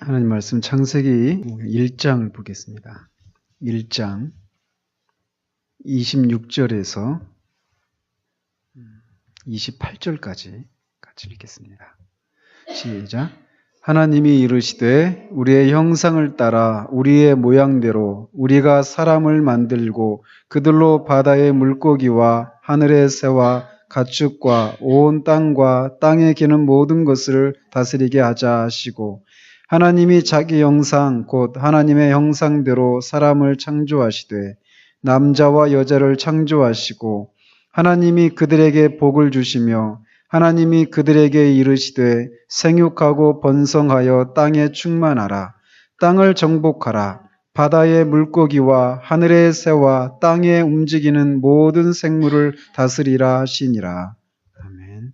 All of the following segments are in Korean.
하나님 말씀 창세기 1장을 보겠습니다. 1장 26절에서 28절까지 같이 읽겠습니다. 시작. 하나님이 이르시되 우리의 형상을 따라 우리의 모양대로 우리가 사람을 만들고 그들로 바다의 물고기와 하늘의 새와 가축과 온 땅과 땅에 기는 모든 것을 다스리게 하자 하시고 하나님이 자기 형상 곧 하나님의 형상대로 사람을 창조하시되 남자와 여자를 창조하시고 하나님이 그들에게 복을 주시며 하나님이 그들에게 이르시되 생육하고 번성하여 땅에 충만하라. 땅을 정복하라. 바다의 물고기와 하늘의 새와 땅에 움직이는 모든 생물을 다스리라 하시니라. 아멘.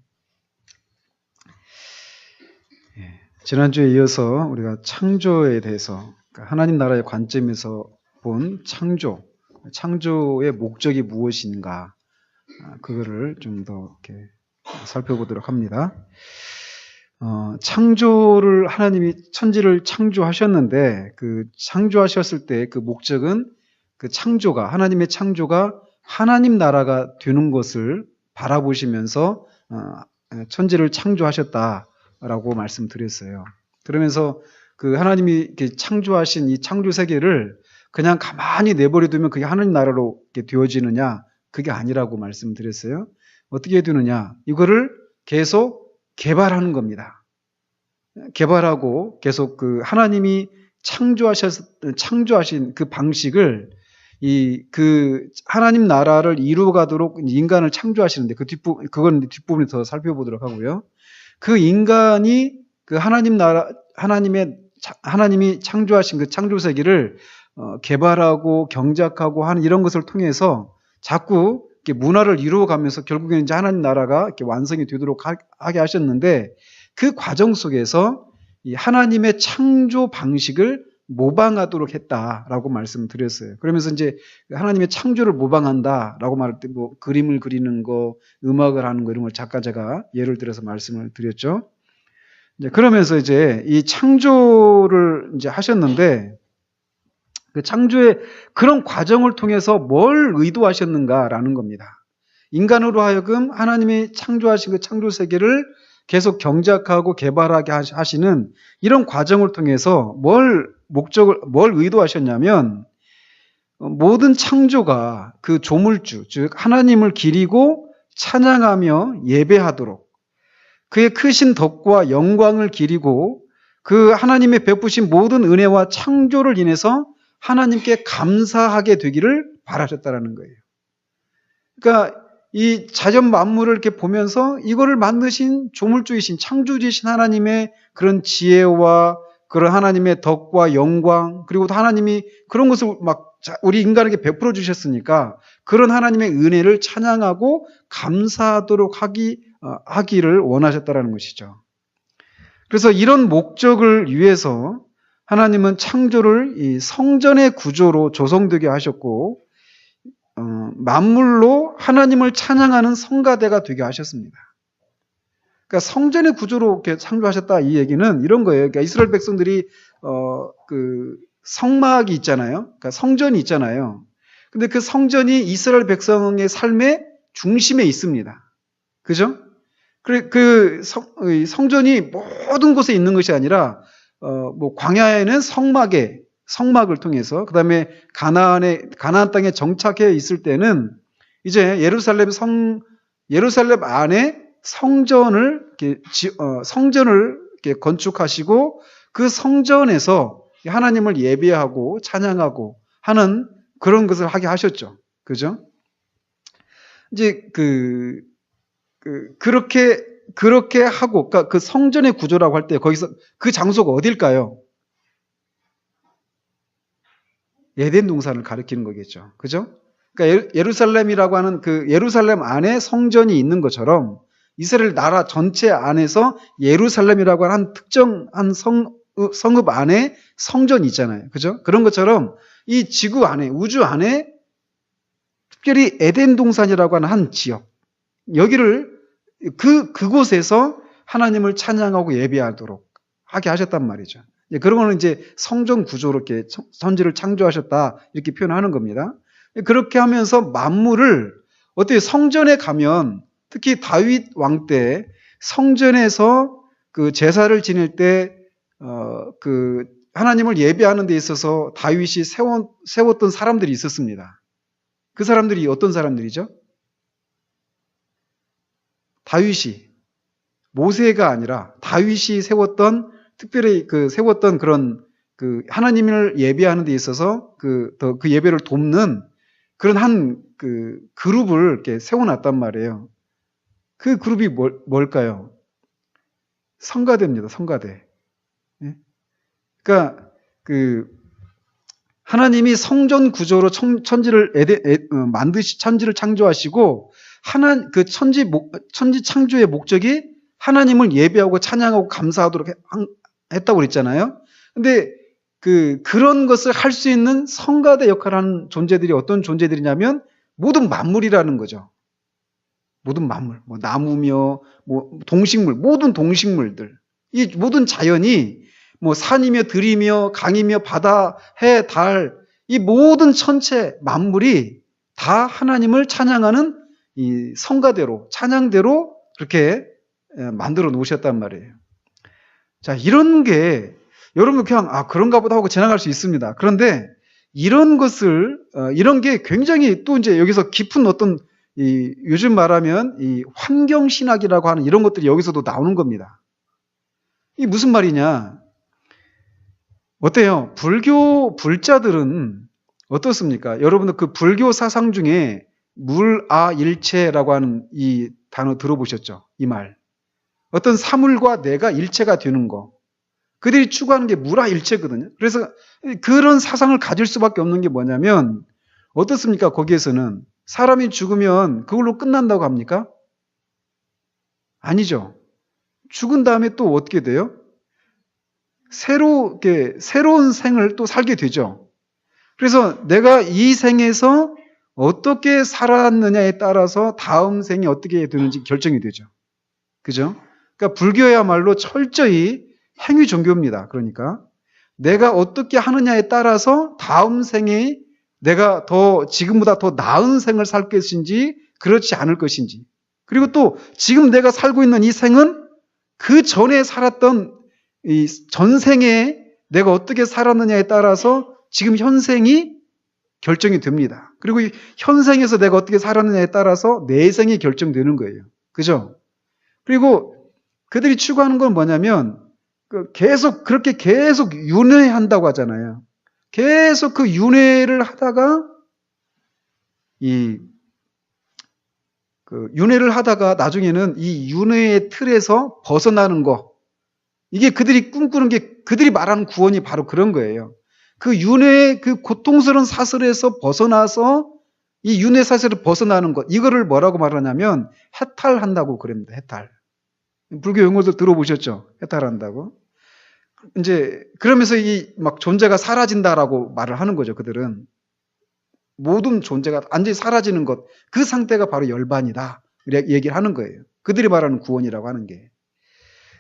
지난주에 이어서 우리가 창조에 대해서 하나님 나라의 관점에서 본 창조의 목적이 무엇인가 그거를 좀 더 이렇게 살펴보도록 합니다. 창조를 하나님이 천지를 창조하셨는데 그 창조하셨을 때 그 목적은 그 창조가 하나님의 창조가 하나님 나라가 되는 것을 바라보시면서 천지를 창조하셨다라고 말씀드렸어요. 그러면서 그 하나님이 이렇게 창조하신 이 창조 세계를 그냥 가만히 내버려두면 그게 하나님 나라로 이렇게 되어지느냐? 그게 아니라고 말씀드렸어요. 어떻게 되느냐? 이거를 계속 개발하는 겁니다. 개발하고 계속 그 하나님이 창조하신 그 방식을 그 하나님 나라를 이루어가도록 인간을 창조하시는데 그건 뒷부분에 더 살펴보도록 하고요. 그 인간이 그 하나님이 창조하신 그 창조 세계를 개발하고 경작하고 하는 이런 것을 통해서 자꾸 이렇게 문화를 이루어가면서 결국에는 이제 하나님 나라가 이렇게 완성이 되도록 하게 하셨는데 그 과정 속에서 이 하나님의 창조 방식을 모방하도록 했다라고 말씀드렸어요. 그러면서 이제 하나님의 창조를 모방한다라고 말할 때 뭐 그림을 그리는 거, 음악을 하는 거 이런 걸 제가 예를 들어서 말씀을 드렸죠. 이제 그러면서 이제 이 창조를 이제 하셨는데 그 창조의 그런 과정을 통해서 뭘 의도하셨는가라는 겁니다. 인간으로 하여금 하나님이 창조하신 그 창조 세계를 계속 경작하고 개발하게 하시는 이런 과정을 통해서 뭘 의도하셨냐면 모든 창조가 그 조물주, 즉 하나님을 기리고 찬양하며 예배하도록 그의 크신 덕과 영광을 기리고 그 하나님의 베푸신 모든 은혜와 창조를 인해서 하나님께 감사하게 되기를 바라셨다라는 거예요. 그러니까 이 자연 만물을 이렇게 보면서 이거를 만드신 조물주이신 창조주이신 하나님의 그런 지혜와 그런 하나님의 덕과 영광 그리고 또 하나님이 그런 것을 막 우리 인간에게 베풀어 주셨으니까 그런 하나님의 은혜를 찬양하고 감사하도록 하기를 원하셨다라는 것이죠. 그래서 이런 목적을 위해서 하나님은 창조를 이 성전의 구조로 조성되게 하셨고 만물로 하나님을 찬양하는 성가대가 되게 하셨습니다. 그러니까 성전의 구조로 이렇게 창조하셨다 이 얘기는 이런 거예요. 그러니까 이스라엘 백성들이 그 성막이 있잖아요. 그러니까 성전이 있잖아요. 근데 그 성전이 이스라엘 백성의 삶의 중심에 있습니다. 그죠? 그 성전이 모든 곳에 있는 것이 아니라 뭐 광야에는 성막을 통해서 그다음에 가나안 땅에 정착해 있을 때는 이제 예루살렘 안에 성전을 이렇게 건축하시고 그 성전에서 하나님을 예배하고 찬양하고 하는 그런 것을 하게 하셨죠. 그죠? 이제 그렇게 하고, 그러니까 그 성전의 구조라고 할 때 거기서 그 장소가 어딜까요? 에덴 동산을 가리키는 거겠죠. 그죠? 그러니까 예루살렘이라고 하는 그 예루살렘 안에 성전이 있는 것처럼 이스라엘 나라 전체 안에서 예루살렘이라고 하는 특정한 성읍 안에 성전이 있잖아요. 그죠? 그런 것처럼 이 지구 안에, 우주 안에 특별히 에덴 동산이라고 하는 한 지역, 여기를 그곳에서 하나님을 찬양하고 예배하도록 하게 하셨단 말이죠. 그런 거는 이제 성전 구조로 이렇게 천지를 창조하셨다 이렇게 표현하는 겁니다. 그렇게 하면서 만물을 어떻게 성전에 가면 특히 다윗 왕 때 성전에서 그 제사를 지낼 때 그 하나님을 예배하는 데 있어서 다윗이 세웠던 사람들이 있었습니다. 그 사람들이 어떤 사람들이죠? 다윗이 모세가 아니라 다윗이 세웠던 특별히 세웠던 그런 하나님을 예배하는 데 있어서 그 예배를 돕는 그런 한 그룹을 이렇게 세워놨단 말이에요. 그 그룹이 뭘까요? 성가대입니다. 성가대. 예? 그러니까 하나님이 성전 구조로 천지를 천지를 창조하시고 천지 창조의 목적이 하나님을 예배하고 찬양하고 감사하도록 했다고 그랬잖아요. 근데 그런 것을 할 수 있는 성가대 역할을 하는 존재들이 어떤 존재들이냐면 모든 만물이라는 거죠. 모든 만물, 뭐 나무며 뭐 동식물, 모든 동식물들, 이 모든 자연이 뭐 산이며 들이며 강이며 바다, 해, 달, 이 모든 천체 만물이 다 하나님을 찬양하는 이 성가대로, 찬양대로 그렇게 만들어 놓으셨단 말이에요. 자, 이런 게 여러분 그냥 그런가 보다 하고 지나갈 수 있습니다. 그런데 이런 게 굉장히 또 이제 여기서 깊은 어떤 요즘 말하면 이 환경신학이라고 하는 이런 것들이 여기서도 나오는 겁니다. 이게 무슨 말이냐? 어때요? 불자들은 어떻습니까? 여러분들 그 불교 사상 중에 물아일체라고 하는 이 단어 들어보셨죠? 이 말. 어떤 사물과 내가 일체가 되는 거. 그들이 추구하는 게 물아일체거든요. 그래서 그런 사상을 가질 수밖에 없는 게 뭐냐면 어떻습니까? 거기에서는 사람이 죽으면 그걸로 끝난다고 합니까? 아니죠. 죽은 다음에 또 어떻게 돼요? 새로운 생을 또 살게 되죠. 그래서 내가 이 생에서 어떻게 살았느냐에 따라서 다음 생이 어떻게 되는지 결정이 되죠. 그죠? 그러니까 불교야말로 철저히 행위 종교입니다. 그러니까 내가 어떻게 하느냐에 따라서 다음 생에 내가 지금보다 더 나은 생을 살 것인지 그렇지 않을 것인지, 그리고 또 지금 내가 살고 있는 이 생은 그 전에 살았던 이 전생에 내가 어떻게 살았느냐에 따라서 지금 현생이 결정이 됩니다. 그리고 이 현생에서 내가 어떻게 살았느냐에 따라서 내생이 결정되는 거예요. 그죠? 그리고 그들이 추구하는 건 뭐냐면 그렇게 계속 윤회한다고 하잖아요. 계속 그 윤회를 하다가 윤회를 하다가 나중에는 이 윤회의 틀에서 벗어나는 거, 이게 그들이 꿈꾸는 게 그들이 말하는 구원이 바로 그런 거예요. 그 윤회의 그 고통스러운 사슬에서 벗어나서 이 윤회 사슬을 벗어나는 것, 이거를 뭐라고 말하냐면 해탈한다고 그럽니다. 해탈. 불교 용어도 들어보셨죠? 해탈한다고. 이제 그러면서 막 존재가 사라진다라고 말을 하는 거죠. 그들은 모든 존재가 완전히 사라지는 것, 그 상태가 바로 열반이다 얘기를 하는 거예요. 그들이 말하는 구원이라고 하는 게.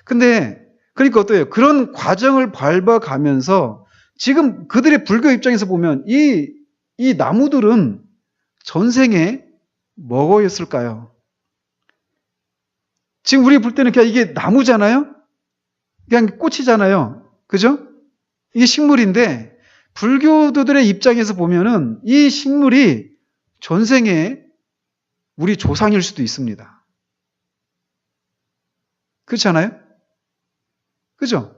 근데 그러니까 어때요? 그런 과정을 밟아가면서 지금 그들의 불교 입장에서 보면 이 나무들은 전생에 뭐였을까요? 지금 우리 볼 때는 그냥 이게 나무잖아요? 그냥 꽃이잖아요. 그죠? 이게 식물인데 불교도들의 입장에서 보면은 이 식물이 전생에 우리 조상일 수도 있습니다. 그렇지 않아요? 그죠?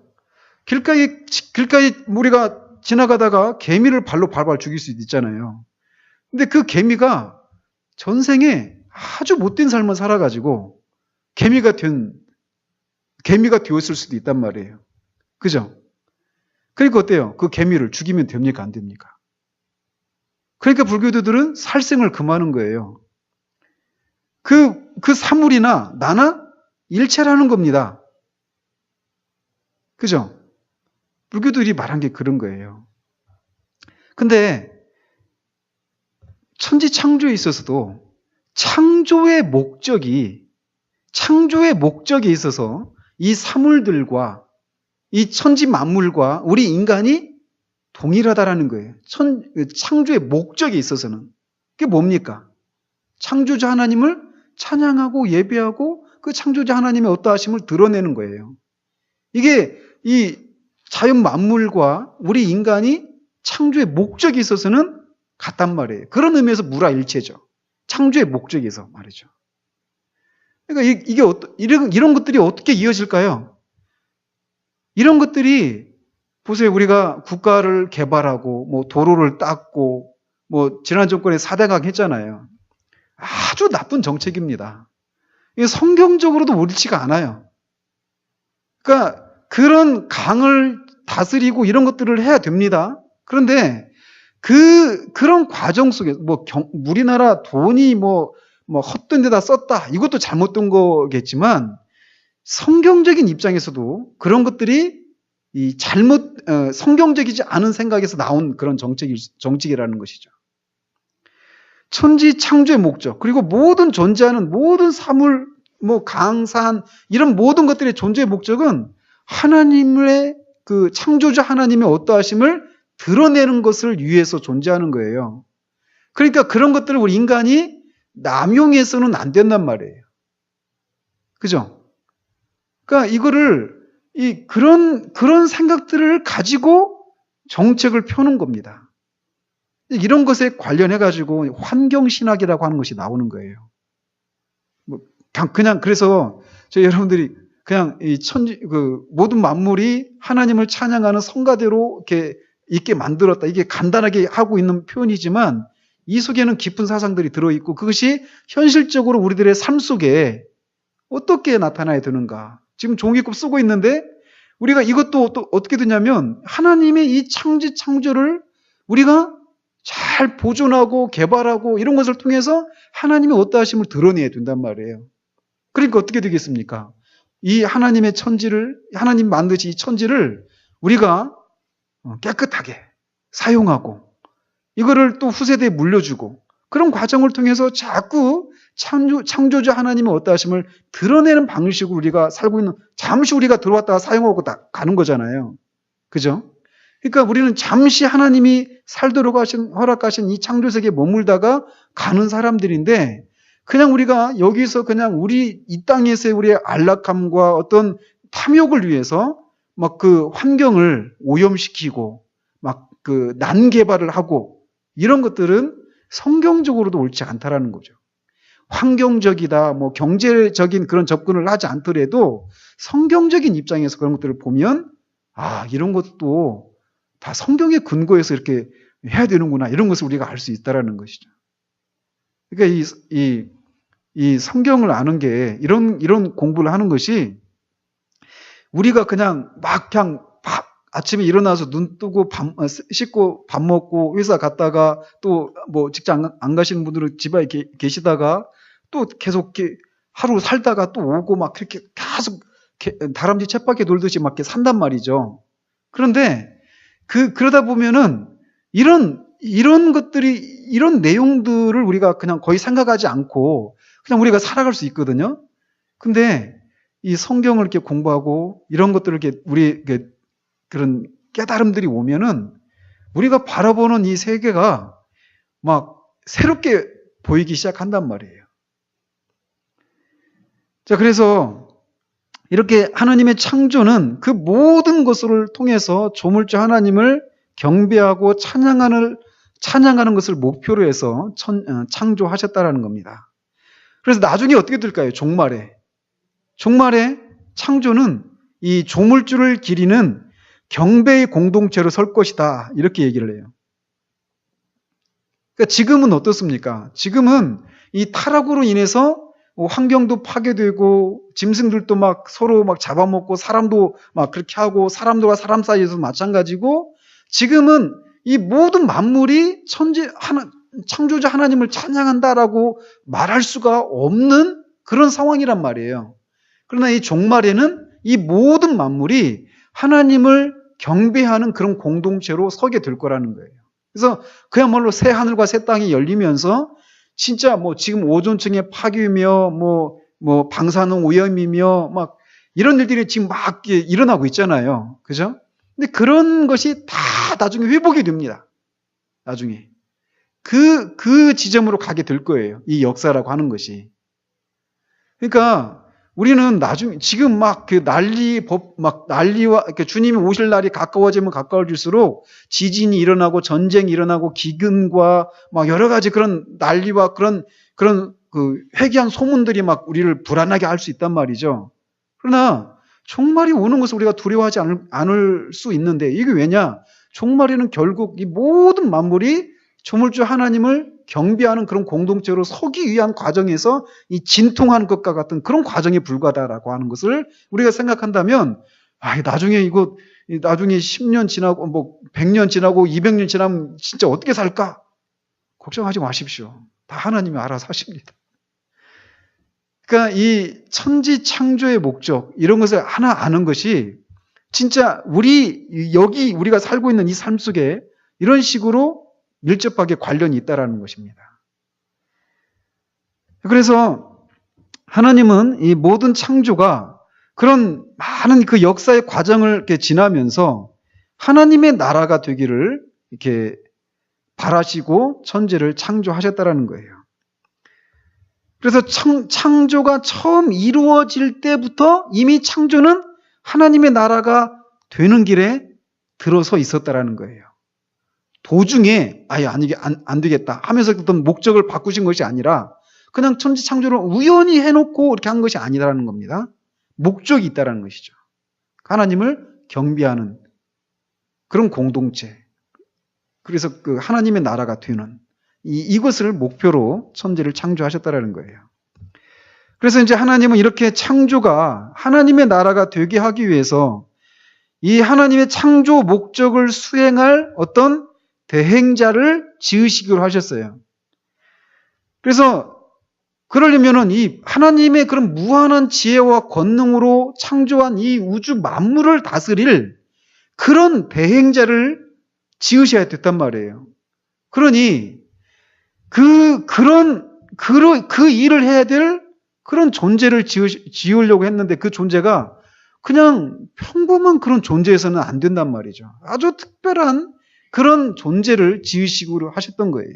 길가에 우리가 지나가다가 개미를 발로 발발 죽일 수도 있잖아요. 근데 그 개미가 전생에 아주 못된 삶을 살아가지고 개미가 되었을 수도 있단 말이에요. 그죠? 그러니까 어때요? 그 개미를 죽이면 됩니까? 안 됩니까? 그러니까 불교도들은 살생을 금하는 거예요. 그 사물이나 나나 일체라는 겁니다. 그죠? 불교들이 말한 게 그런 거예요. 근데 천지 창조에 있어서도 창조의 목적에 있어서 이 사물들과 이 천지 만물과 우리 인간이 동일하다라는 거예요. 창조의 목적에 있어서는. 그게 뭡니까? 창조자 하나님을 찬양하고 예배하고 그 창조자 하나님의 어떠하심을 드러내는 거예요. 이게 이 자연 만물과 우리 인간이 창조의 목적에 있어서는 같단 말이에요. 그런 의미에서 무라일체죠. 창조의 목적에서 말이죠. 그러니까 이런 것들이 어떻게 이어질까요? 이런 것들이 보세요. 우리가 국가를 개발하고 뭐 도로를 닦고 뭐 지난 정권에 4대강 했잖아요. 아주 나쁜 정책입니다. 이게 성경적으로도 옳지가 않아요. 그러니까 그런 강을 다스리고 이런 것들을 해야 됩니다. 그런데 그런 과정 속에서 우리나라 돈이 헛된 데다 썼다. 이것도 잘못된 거겠지만 성경적인 입장에서도 그런 것들이 성경적이지 않은 생각에서 나온 그런 정책이라는 것이죠. 천지 창조의 목적, 그리고 모든 존재하는 모든 사물, 강산, 이런 모든 것들의 존재의 목적은 하나님의 그 창조자 하나님의 어떠하심을 드러내는 것을 위해서 존재하는 거예요. 그러니까 그런 것들을 우리 인간이 남용해서는 안 된단 말이에요. 그죠? 그러니까 그런 생각들을 가지고 정책을 펴는 겁니다. 이런 것에 관련해가지고 환경신학이라고 하는 것이 나오는 거예요. 그래서 여러분들이 그냥 모든 만물이 하나님을 찬양하는 성가대로 이렇게 있게 만들었다. 이게 간단하게 하고 있는 표현이지만 이 속에는 깊은 사상들이 들어있고 그것이 현실적으로 우리들의 삶 속에 어떻게 나타나야 되는가. 지금 종이컵 쓰고 있는데 우리가 이것도 또 어떻게 되냐면 하나님의 이 창조를 우리가 잘 보존하고 개발하고 이런 것을 통해서 하나님의 어떠하심을 드러내야 된단 말이에요. 그러니까 어떻게 되겠습니까? 이 하나님의 하나님 만드신 이 천지를 우리가 깨끗하게 사용하고 이거를 또 후세대에 물려주고 그런 과정을 통해서 자꾸 창조자 하나님의 어떠하심을 드러내는 방식으로 우리가 살고 있는, 잠시 우리가 들어왔다가 사용하고 가는 거잖아요. 그죠? 그러니까 우리는 잠시 하나님이 살도록 허락하신 이 창조세계에 머물다가 가는 사람들인데 그냥 우리가 여기서 그냥 이 땅에서의 우리의 안락함과 어떤 탐욕을 위해서 막 그 환경을 오염시키고 막 그 난개발을 하고 이런 것들은 성경적으로도 옳지 않다라는 거죠. 환경적이다, 경제적인 그런 접근을 하지 않더라도 성경적인 입장에서 그런 것들을 보면 이런 것도 다 성경의 근거에서 이렇게 해야 되는구나 이런 것을 우리가 알 수 있다라는 것이죠. 그러니까 이 성경을 아는 게 이런 공부를 하는 것이 우리가 그냥 아침에 일어나서 눈 뜨고 씻고 밥 먹고 회사 갔다가 또 직장 안 가시는 분들은 집에 계시다가 또 계속 이렇게 하루 살다가 또 오고 막 그렇게 계속 다람쥐 쳇바퀴 돌듯이 막 이렇게 산단 말이죠. 그런데 그러다 보면은 이런 것들이, 이런 내용들을 우리가 그냥 거의 생각하지 않고 그냥 우리가 살아갈 수 있거든요. 근데 이 성경을 이렇게 공부하고 이런 것들을 우리 그런 깨달음들이 오면은 우리가 바라보는 이 세계가 막 새롭게 보이기 시작한단 말이에요. 자, 그래서 이렇게 하나님의 창조는 그 모든 것을 통해서 조물주 하나님을 경배하고 찬양하는 것을 목표로 해서 창조하셨다라는 겁니다. 그래서 나중에 어떻게 될까요? 종말에 창조는 이 조물주를 기리는 경배의 공동체로 설 것이다. 이렇게 얘기를 해요. 그러니까 지금은 어떻습니까? 지금은 이 타락으로 인해서 환경도 파괴되고 짐승들도 막 서로 막 잡아먹고 사람도 막 그렇게 하고 사람들과 사람 사이에서 마찬가지고 지금은 이 모든 만물이 창조자 하나님을 찬양한다라고 말할 수가 없는 그런 상황이란 말이에요. 그러나 이 종말에는 이 모든 만물이 하나님을 경배하는 그런 공동체로 서게 될 거라는 거예요. 그래서 그야말로 새 하늘과 새 땅이 열리면서 진짜 지금 오존층의 파괴며 방사능 오염이며 막 이런 일들이 지금 막 일어나고 있잖아요. 그죠? 근데 그런 것이 다 나중에 회복이 됩니다. 나중에. 그 지점으로 가게 될 거예요. 이 역사라고 하는 것이. 그러니까 우리는 나중에 지금 막 그 난리와 이렇게 주님이 오실 날이 가까워지면 가까워질수록 지진이 일어나고 전쟁이 일어나고 기근과 막 여러 가지 그런 난리와 그런 그 회개한 소문들이 막 우리를 불안하게 할 수 있단 말이죠. 그러나 종말이 오는 것을 우리가 두려워하지 않을 수 있는데 이게 왜냐? 종말에는 결국 이 모든 만물이 조물주 하나님을 경배하는 그런 공동체로 서기 위한 과정에서 이 진통하는 것과 같은 그런 과정에 불과하다라고 하는 것을 우리가 생각한다면 나중에 10년 지나고 뭐 100년 지나고 200년 지나면 진짜 어떻게 살까? 걱정하지 마십시오. 다 하나님이 알아서 하십니다. 그러니까 이 천지 창조의 목적 이런 것을 하나 아는 것이 진짜 우리가 살고 있는 이 삶 속에 이런 식으로 밀접하게 관련이 있다라는 것입니다. 그래서 하나님은 이 모든 창조가 그런 많은 그 역사의 과정을 이렇게 지나면서 하나님의 나라가 되기를 이렇게 바라시고 천지를 창조하셨다라는 거예요. 그래서 창조가 처음 이루어질 때부터 이미 창조는 하나님의 나라가 되는 길에 들어서 있었다라는 거예요. 도중에 안 되겠다 하면서 어떤 목적을 바꾸신 것이 아니라 그냥 천지 창조를 우연히 해놓고 이렇게 한 것이 아니라는 겁니다. 목적이 있다라는 것이죠. 하나님을 경배하는 그런 공동체. 그래서 그 하나님의 나라가 되는 이것을 목표로 천지를 창조하셨다라는 거예요. 그래서 이제 하나님은 이렇게 창조가 하나님의 나라가 되게 하기 위해서 이 하나님의 창조 목적을 수행할 어떤 대행자를 지으시기로 하셨어요. 그래서 그러려면은 이 하나님의 그런 무한한 지혜와 권능으로 창조한 이 우주 만물을 다스릴 그런 대행자를 지으셔야 됐단 말이에요. 그러니 그 일을 해야 될 그런 존재를 지으려고 했는데 그 존재가 그냥 평범한 그런 존재에서는 안 된단 말이죠. 아주 특별한 그런 존재를 지으시기로 하셨던 거예요.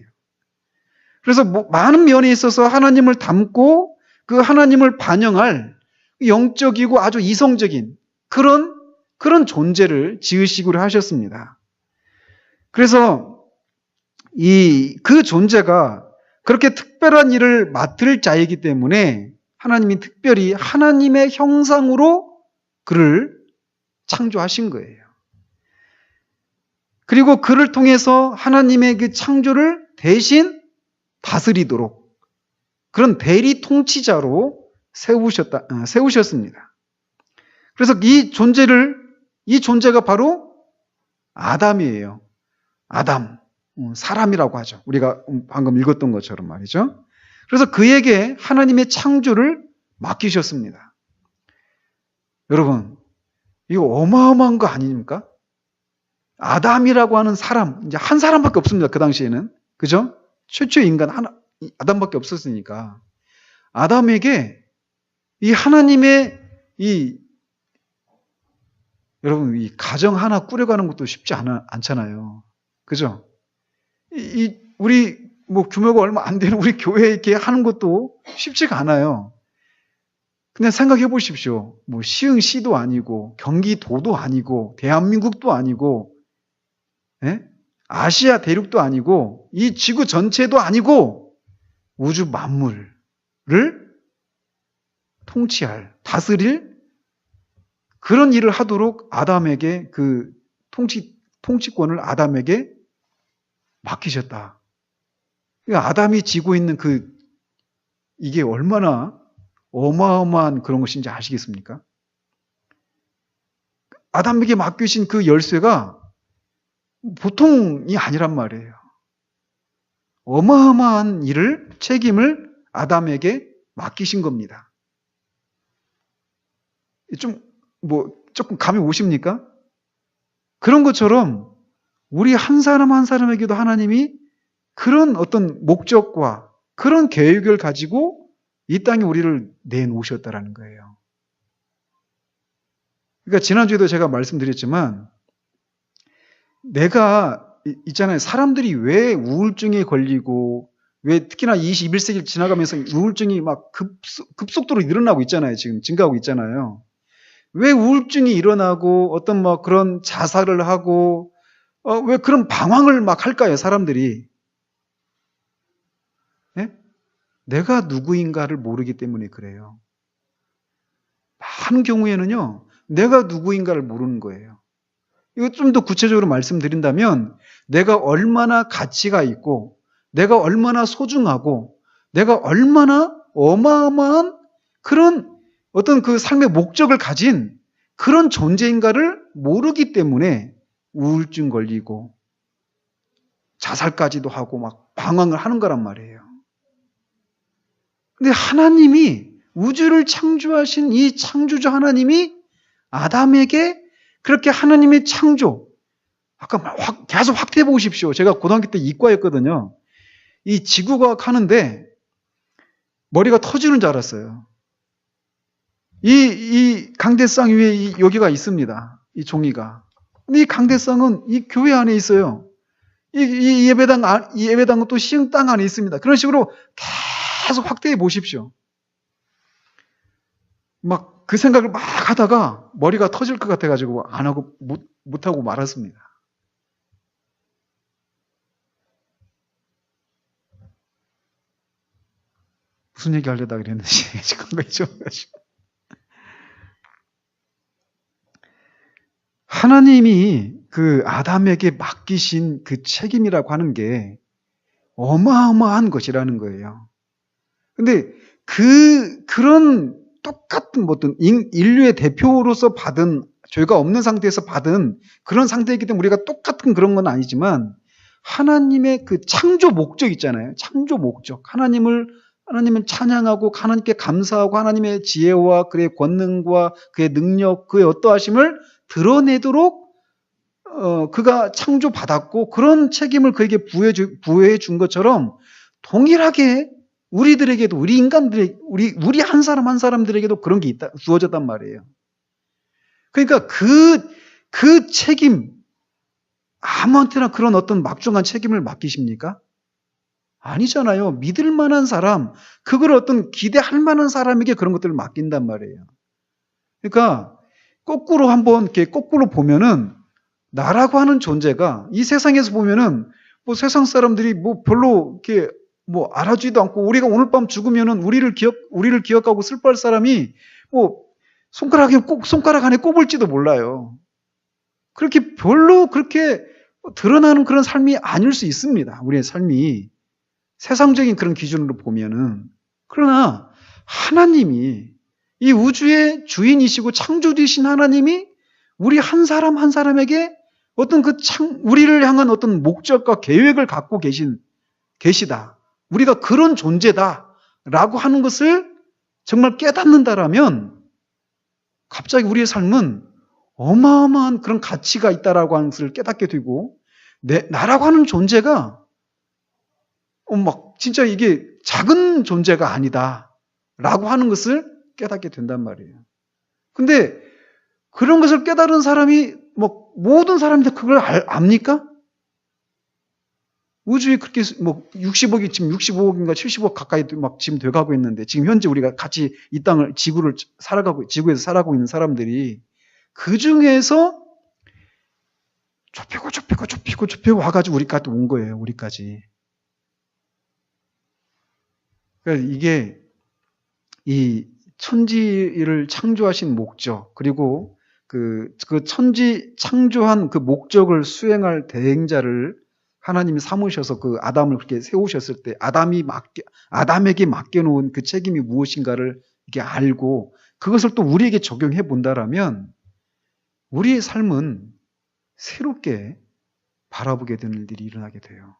그래서 많은 면에 있어서 하나님을 닮고 그 하나님을 반영할 영적이고 아주 이성적인 그런 존재를 지으시기로 하셨습니다. 그래서 그 존재가 그렇게 특별한 일을 맡을 자이기 때문에 하나님이 특별히 하나님의 형상으로 그를 창조하신 거예요. 그리고 그를 통해서 하나님의 그 창조를 대신 다스리도록 그런 대리 통치자로 세우셨습니다. 그래서 이 존재가 바로 아담이에요. 아담. 사람이라고 하죠. 우리가 방금 읽었던 것처럼 말이죠. 그래서 그에게 하나님의 창조를 맡기셨습니다. 여러분, 이거 어마어마한 거 아닙니까? 아담이라고 하는 사람, 이제 한 사람밖에 없습니다. 그 당시에는. 그죠? 최초의 인간 아담밖에 없었으니까. 아담에게 이 하나님의 여러분, 이 가정 하나 꾸려가는 것도 쉽지 않잖아요. 그죠? 우리 규모가 얼마 안 되는 우리 교회 이렇게 하는 것도 쉽지가 않아요. 그냥 생각해 보십시오. 시흥시도 아니고 경기도도 아니고 대한민국도 아니고 아시아 대륙도 아니고 이 지구 전체도 아니고 우주 만물을 통치할, 다스릴 그런 일을 하도록 아담에게 그 통치권을 아담에게 맡기셨다. 그러니까 아담이 지고 있는 이게 얼마나 어마어마한 그런 것인지 아시겠습니까? 아담에게 맡기신 그 열쇠가 보통이 아니란 말이에요. 어마어마한 책임을 아담에게 맡기신 겁니다. 조금 감이 오십니까? 그런 것처럼 우리 한 사람 한 사람에게도 하나님이 그런 어떤 목적과 그런 계획을 가지고 이 땅에 우리를 내놓으셨다라는 거예요. 그러니까 지난주에도 제가 말씀드렸지만 내가 있잖아요. 사람들이 왜 우울증에 걸리고 왜 특히나 21세기를 지나가면서 우울증이 막 급속도로 늘어나고 있잖아요. 지금 증가하고 있잖아요. 왜 우울증이 일어나고 어떤 뭐 그런 자살을 하고 왜 그런 방황을 막 할까요? 사람들이. 네? 내가 누구인가를 모르기 때문에 그래요. 많은 경우에는요. 내가 누구인가를 모르는 거예요. 이거 좀 더 구체적으로 말씀드린다면 내가 얼마나 가치가 있고 내가 얼마나 소중하고 내가 얼마나 어마어마한 그런 어떤 그 삶의 목적을 가진 그런 존재인가를 모르기 때문에 우울증 걸리고 자살까지도 하고 막 방황을 하는 거란 말이에요. 근데 하나님이 우주를 창조하신 이 창조주 하나님이 아담에게 그렇게 하나님의 창조, 아까 계속 확대해 보십시오. 제가 고등학교 때 이과였거든요. 이 지구과학 하는데 머리가 터지는 줄 알았어요. 이 강대상 위에 여기가 있습니다. 이 종이가. 근데 이 강대상은 이 교회 안에 있어요. 이 예배당은 또 시흥 땅 안에 있습니다. 그런 식으로 계속 확대해 보십시오. 막 그 생각을 막 하다가 머리가 터질 것 같아가지고 안 하고 못하고 말았습니다. 무슨 얘기 하려다 그랬는지 지금 잊어가지고. 하나님이 그 아담에게 맡기신 그 책임이라고 하는 게 어마어마한 것이라는 거예요. 근데 그런 똑같은 어떤 인류의 대표로서 받은 죄가 없는 상태에서 받은 그런 상태이기 때문에 우리가 똑같은 그런 건 아니지만 하나님의 그 창조 목적 있잖아요. 창조 목적. 하나님을 찬양하고 하나님께 감사하고 하나님의 지혜와 그의 권능과 그의 능력, 그의 어떠하심을 드러내도록 그가 창조받았고 그런 책임을 그에게 부여해 준 것처럼 동일하게 우리들에게도 우리 인간들에게 우리 한 사람 한 사람들에게도 그런 게 있다 주어졌단 말이에요. 그러니까 그 책임 아무한테나 그런 어떤 막중한 책임을 맡기십니까? 아니잖아요. 믿을 만한 사람, 그걸 어떤 기대할 만한 사람에게 그런 것들을 맡긴단 말이에요. 그러니까 거꾸로 한번 이렇게 거꾸로 보면은 나라고 하는 존재가 이 세상에서 보면은 뭐 세상 사람들이 뭐 별로 이렇게 뭐 알아주지도 않고 우리가 오늘 밤 죽으면은 우리를 기억하고 슬퍼할 사람이 뭐 손가락 안에 꼽을지도 몰라요. 그렇게 별로 그렇게 드러나는 그런 삶이 아닐 수 있습니다. 우리의 삶이 세상적인 그런 기준으로 보면은. 그러나 하나님이 이 우주의 주인이시고 창조주이신 하나님이 우리 한 사람 한 사람에게 어떤 우리를 향한 어떤 목적과 계획을 갖고 계시다. 우리가 그런 존재다라고 하는 것을 정말 깨닫는다라면 갑자기 우리의 삶은 어마어마한 그런 가치가 있다라고 하는 것을 깨닫게 되고 나라고 하는 존재가 막 진짜 이게 작은 존재가 아니다라고 하는 것을 깨닫게 된단 말이에요. 근데 그런 것을 깨달은 사람이 뭐 모든 사람들이 그걸 압니까? 우주에 그렇게 뭐 60억이 지금 65억인가 70억 가까이 막 지금 돼가고 있는데 지금 현재 우리가 같이 이 땅을 지구에서 살아가고 있는 사람들이 그 중에서 좁히고 와가지고 우리까지 온 거예요. 우리까지. 그러니까 이게 이 천지를 창조하신 목적 그리고 그 천지 창조한 그 목적을 수행할 대행자를 하나님이 삼으셔서 그 아담을 그렇게 세우셨을 때 아담에게 맡겨놓은 그 책임이 무엇인가를 이렇게 알고 그것을 또 우리에게 적용해 본다라면 우리의 삶은 새롭게 바라보게 되는 일들이 일어나게 돼요.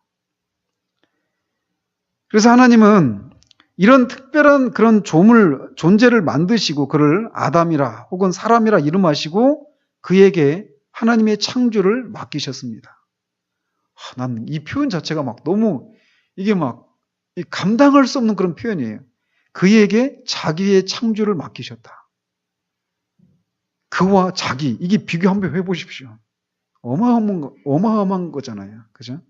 그래서 하나님은 이런 특별한 그런 존재를 만드시고 그를 아담이라 혹은 사람이라 이름하시고 그에게 하나님의 창조를 맡기셨습니다. 난 이 표현 자체가 막 너무 이게 막 감당할 수 없는 그런 표현이에요. 그에게 자기의 창조를 맡기셨다. 그와 자기, 이게 비교 한번 해보십시오. 어마어마한 거잖아요. 그죠?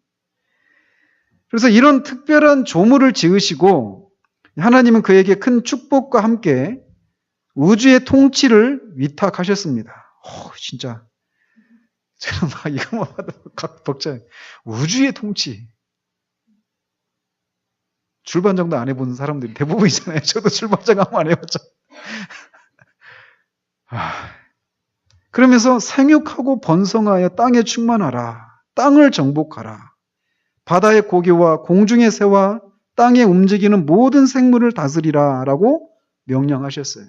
그래서 이런 특별한 조물을 지으시고 하나님은 그에게 큰 축복과 함께 우주의 통치를 위탁하셨습니다. 진짜 저는 막 이거만 봐도 벅차요. 우주의 통치. 출반장도 안 해본 사람들이 대부분이잖아요. 저도 출반장 한번 안 해봤죠. 그러면서 생육하고 번성하여 땅에 충만하라. 땅을 정복하라. 바다의 고기와 공중의 새와 땅에 움직이는 모든 생물을 다스리라 라고 명령하셨어요.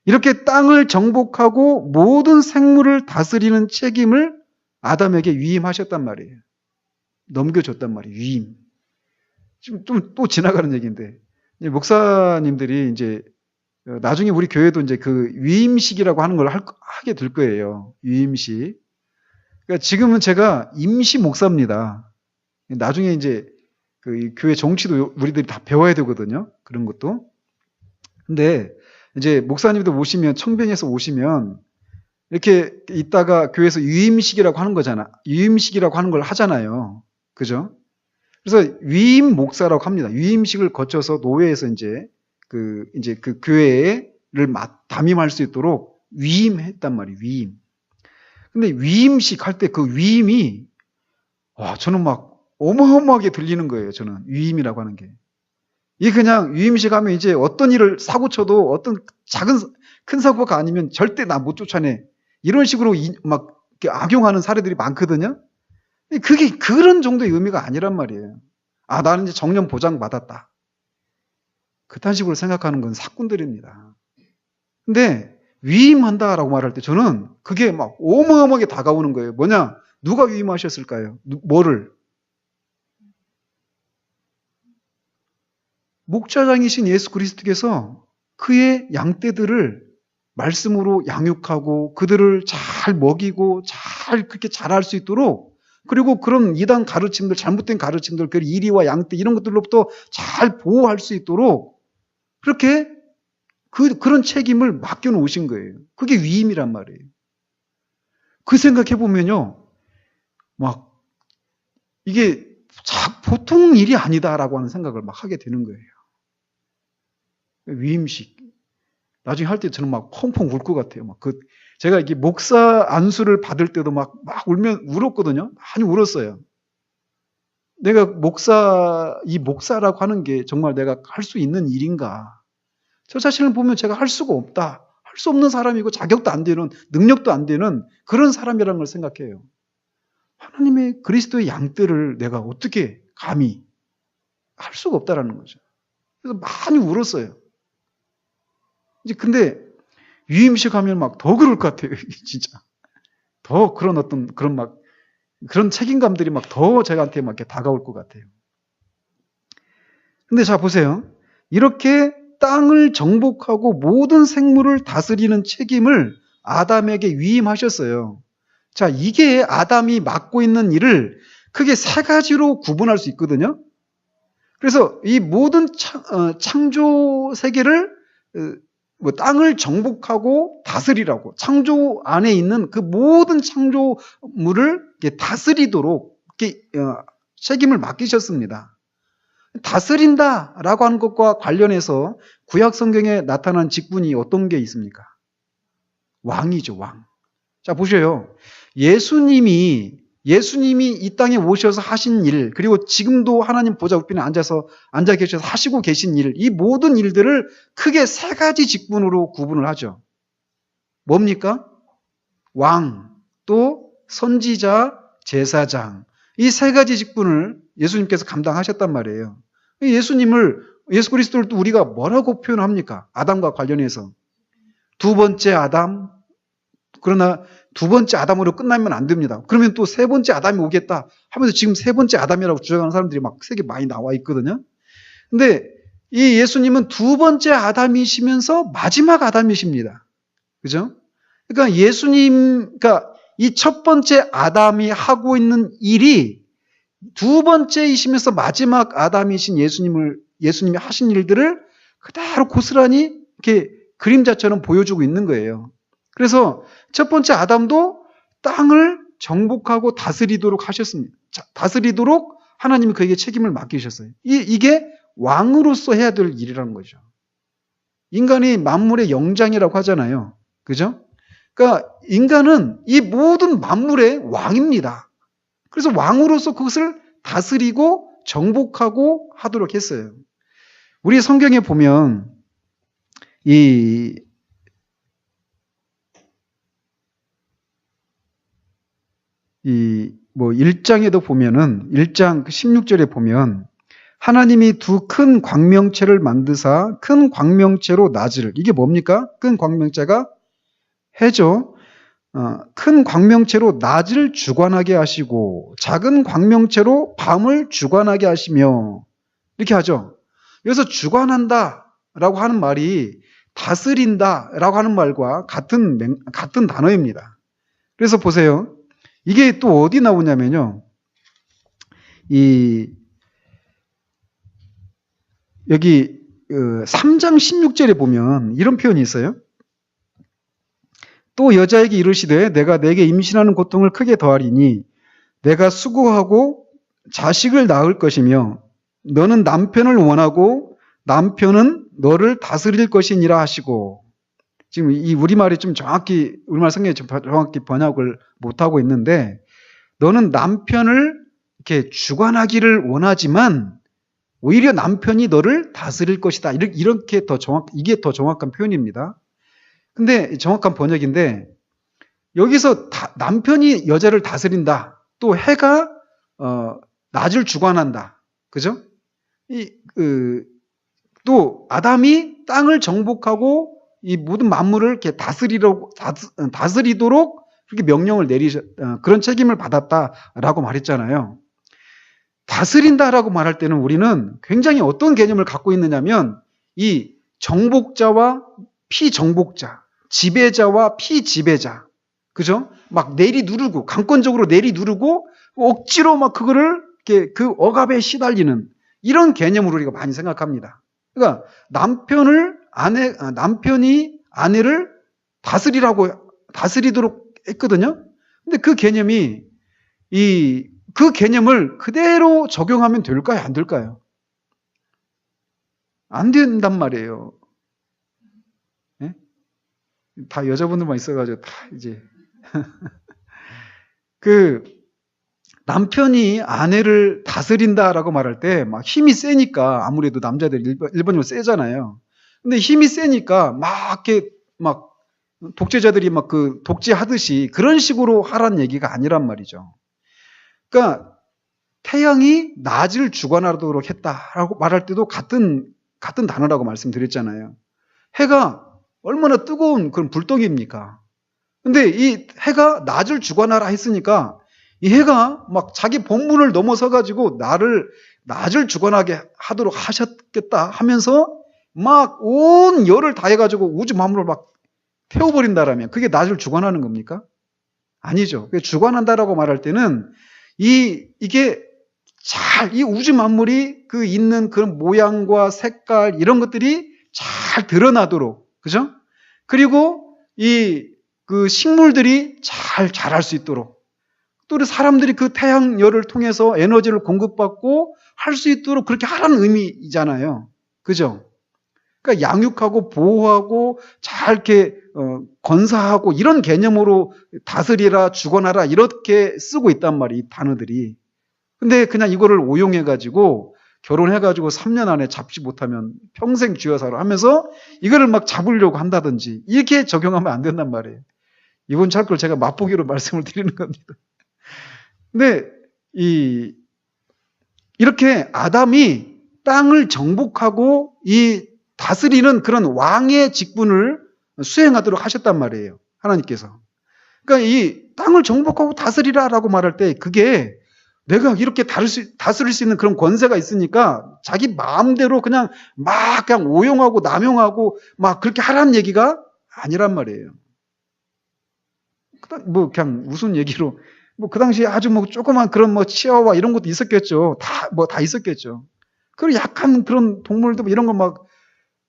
이렇게 땅을 정복하고 모든 생물을 다스리는 책임을 아담에게 위임하셨단 말이에요. 넘겨줬단 말이에요. 위임. 지금 좀 또 지나가는 얘기인데, 목사님들이 이제 나중에 우리 교회도 이제 그 위임식이라고 하는 걸 하게 될 거예요. 위임식. 그러니까 지금은 제가 임시 목사입니다. 나중에 이제 그 교회 정치도 우리들이 다 배워야 되거든요. 그런 것도. 근데 이제 목사님들 오시면, 청병에서 오시면 이렇게 있다가 교회에서 유임식이라고 하는 거잖아. 유임식이라고 하는 걸 하잖아요. 그죠? 그래서 위임 목사라고 합니다. 위임식을 거쳐서 노회에서 이제 그 교회를 담임할 수 있도록 위임했단 말이에요. 위임. 근데 위임식 할 때 그 위임이, 저는 막 어마어마하게 들리는 거예요. 저는 위임이라고 하는 게. 이 그냥 위임식 하면 이제 어떤 일을 사고 쳐도 어떤 큰 사고가 아니면 절대 나 못 쫓아내. 이런 식으로 막 악용하는 사례들이 많거든요. 그게 그런 정도의 의미가 아니란 말이에요. 나는 이제 정년 보장 받았다. 그딴 식으로 생각하는 건 사꾼들입니다. 근데 위임한다라고 말할 때 저는 그게 막 어마어마하게 다가오는 거예요. 뭐냐? 누가 위임하셨을까요? 뭐를? 목자장이신 예수 그리스도께서 그의 양떼들을 말씀으로 양육하고 그들을 잘 먹이고 잘 그렇게 잘할 수 있도록, 그리고 그런 이단 가르침들, 잘못된 가르침들, 그 이리와 양떼 이런 것들로부터 잘 보호할 수 있도록 그렇게 그런 책임을 맡겨놓으신 거예요. 그게 위임이란 말이에요. 그 생각해 보면요, 막 이게 보통 일이 아니다라고 하는 생각을 막 하게 되는 거예요. 위임식. 나중에 할 때 저는 막 펑펑 울 것 같아요. 제가 이게 목사 안수를 받을 때도 막 울었거든요. 많이 울었어요. 내가 이 목사라고 하는 게 정말 내가 할 수 있는 일인가? 저 자신을 보면 제가 할 수가 없다. 할 수 없는 사람이고 자격도 안 되는, 능력도 안 되는 그런 사람이라는 걸 생각해요. 하나님의 그리스도의 양떼를 내가 어떻게 감히 할 수가 없다라는 거죠. 그래서 많이 울었어요. 이제 근데 위임식 하면 막 더 그럴 것 같아요. 진짜. 더 그런 그런 책임감들이 막 더 저한테 막 이렇게 다가올 것 같아요. 근데 자, 보세요. 이렇게 땅을 정복하고 모든 생물을 다스리는 책임을 아담에게 위임하셨어요. 자, 이게 아담이 맡고 있는 일을 크게 세 가지로 구분할 수 있거든요. 그래서 이 모든 창조 세계를 땅을 정복하고 다스리라고, 창조 안에 있는 그 모든 창조물을 다스리도록 책임을 맡기셨습니다. 다스린다라고 하는 것과 관련해서 구약 성경에 나타난 직분이 어떤 게 있습니까? 왕이죠, 왕. 자, 보셔요. 예수님이 이 땅에 오셔서 하신 일, 그리고 지금도 하나님 보좌 우편에 앉아 계셔서 하시고 계신 일, 이 모든 일들을 크게 세 가지 직분으로 구분을 하죠. 뭡니까? 왕, 또 선지자, 제사장. 이 세 가지 직분을 예수님께서 감당하셨단 말이에요. 예수 그리스도를 또 우리가 뭐라고 표현합니까? 아담과 관련해서. 두 번째 아담. 그러나 두 번째 아담으로 끝나면 안 됩니다. 그러면 또 세 번째 아담이 오겠다 하면서 지금 세 번째 아담이라고 주장하는 사람들이 막 세계 많이 나와 있거든요. 근데 이 예수님은 두 번째 아담이시면서 마지막 아담이십니다. 그죠? 그러니까 이 첫 번째 아담이 하고 있는 일이 두 번째이시면서 마지막 아담이신 예수님이 하신 일들을 그대로 고스란히 이렇게 그림자처럼 보여주고 있는 거예요. 그래서 첫 번째 아담도 땅을 정복하고 다스리도록 하셨습니다. 다스리도록 하나님이 그에게 책임을 맡기셨어요. 이게 왕으로서 해야 될 일이라는 거죠. 인간이 만물의 영장이라고 하잖아요. 그죠? 그러니까 인간은 이 모든 만물의 왕입니다. 그래서 왕으로서 그것을 다스리고 정복하고 하도록 했어요. 우리 성경에 보면 이 1장에도 보면은 1장 16절에 보면 하나님이 두 큰 광명체를 만드사 큰 광명체로 낮을, 이게 뭡니까? 큰 광명체가 해죠. 큰 광명체로 낮을 주관하게 하시고 작은 광명체로 밤을 주관하게 하시며, 이렇게 하죠. 여기서 주관한다라고 하는 말이 다스린다라고 하는 말과 같은 단어입니다. 그래서 보세요. 이게 또 어디 나오냐면요. 여기 3장 16절에 보면 이런 표현이 있어요. 또 여자에게 이르시되 내가 내게 임신하는 고통을 크게 더하리니 내가 수고하고 자식을 낳을 것이며 너는 남편을 원하고 남편은 너를 다스릴 것이니라 하시고, 지금 이 우리말이 좀 정확히, 우리말 성경이 좀 정확히 번역을 못하고 있는데, 너는 남편을 이렇게 주관하기를 원하지만 오히려 남편이 너를 다스릴 것이다. 이게 더 정확한 표현입니다. 근데 정확한 번역인데, 여기서 남편이 여자를 다스린다. 또 해가 낮을 주관한다. 그죠? 또 아담이 땅을 정복하고 이 모든 만물을 이렇게 다스리도록 그렇게 명령을 그런 책임을 받았다라고 말했잖아요. 다스린다라고 말할 때는 우리는 굉장히 어떤 개념을 갖고 있느냐면 이 정복자와 피정복자, 지배자와 피지배자, 그죠? 막 내리누르고, 강권적으로 내리누르고 억지로 막 그거를 이렇게 그 억압에 시달리는 이런 개념으로 우리가 많이 생각합니다. 그러니까 남편이 아내를 다스리도록 했거든요. 근데 그 개념이 그 개념을 그대로 적용하면 될까요? 안 될까요? 안 된단 말이에요. 네? 다 여자분들만 있어가지고 다 이제 남편이 아내를 다스린다라고 말할 때 막 힘이 세니까, 아무래도 남자들이 일반적으로 세잖아요. 근데 힘이 세니까 막 이렇게 막 독재자들이 막 독재하듯이 그런 식으로 하라는 얘기가 아니란 말이죠. 그러니까 태양이 낮을 주관하도록 했다라고 말할 때도 같은 단어라고 말씀드렸잖아요. 해가 얼마나 뜨거운 그런 불덩이입니까? 근데 이 해가 낮을 주관하라 했으니까 이 해가 막 자기 본분을 넘어서 가지고 낮을 주관하게 하도록 하셨겠다 하면서 막 온 열을 다해 가지고 우주 만물을 막 태워버린다라면 그게 낮을 주관하는 겁니까? 아니죠. 주관한다라고 말할 때는 이게 이 우주 만물이 있는 그런 모양과 색깔 이런 것들이 잘 드러나도록, 그죠? 그리고 그 식물들이 잘 자랄 수 있도록, 또 사람들이 그 태양열을 통해서 에너지를 공급받고 할 수 있도록 그렇게 하라는 의미잖아요. 그죠? 그러니까 양육하고 보호하고 잘 이렇게 건사하고 이런 개념으로 다스리라, 주관하라 이렇게 쓰고 있단 말이에요, 이 단어들이. 근데 그냥 이거를 오용해가지고 결혼해가지고 3년 안에 잡지 못하면 평생 쥐어살아 하면서 이거를 막 잡으려고 한다든지 이렇게 적용하면 안 된단 말이에요. 이번 찰걸 제가 맛보기로 말씀을 드리는 겁니다. 근데 이렇게 아담이 땅을 정복하고 다스리는 그런 왕의 직분을 수행하도록 하셨단 말이에요, 하나님께서. 그러니까 이 땅을 정복하고 다스리라라고 말할 때 그게 내가 이렇게 다스릴 수 있는 그런 권세가 있으니까 자기 마음대로 그냥 오용하고 남용하고 막 그렇게 하라는 얘기가 아니란 말이에요. 그냥 무슨 얘기로 그 당시에 아주 조그만 그런 치아와 이런 것도 있었겠죠. 다 있었겠죠. 그리고 약한 그런 동물도 이런 거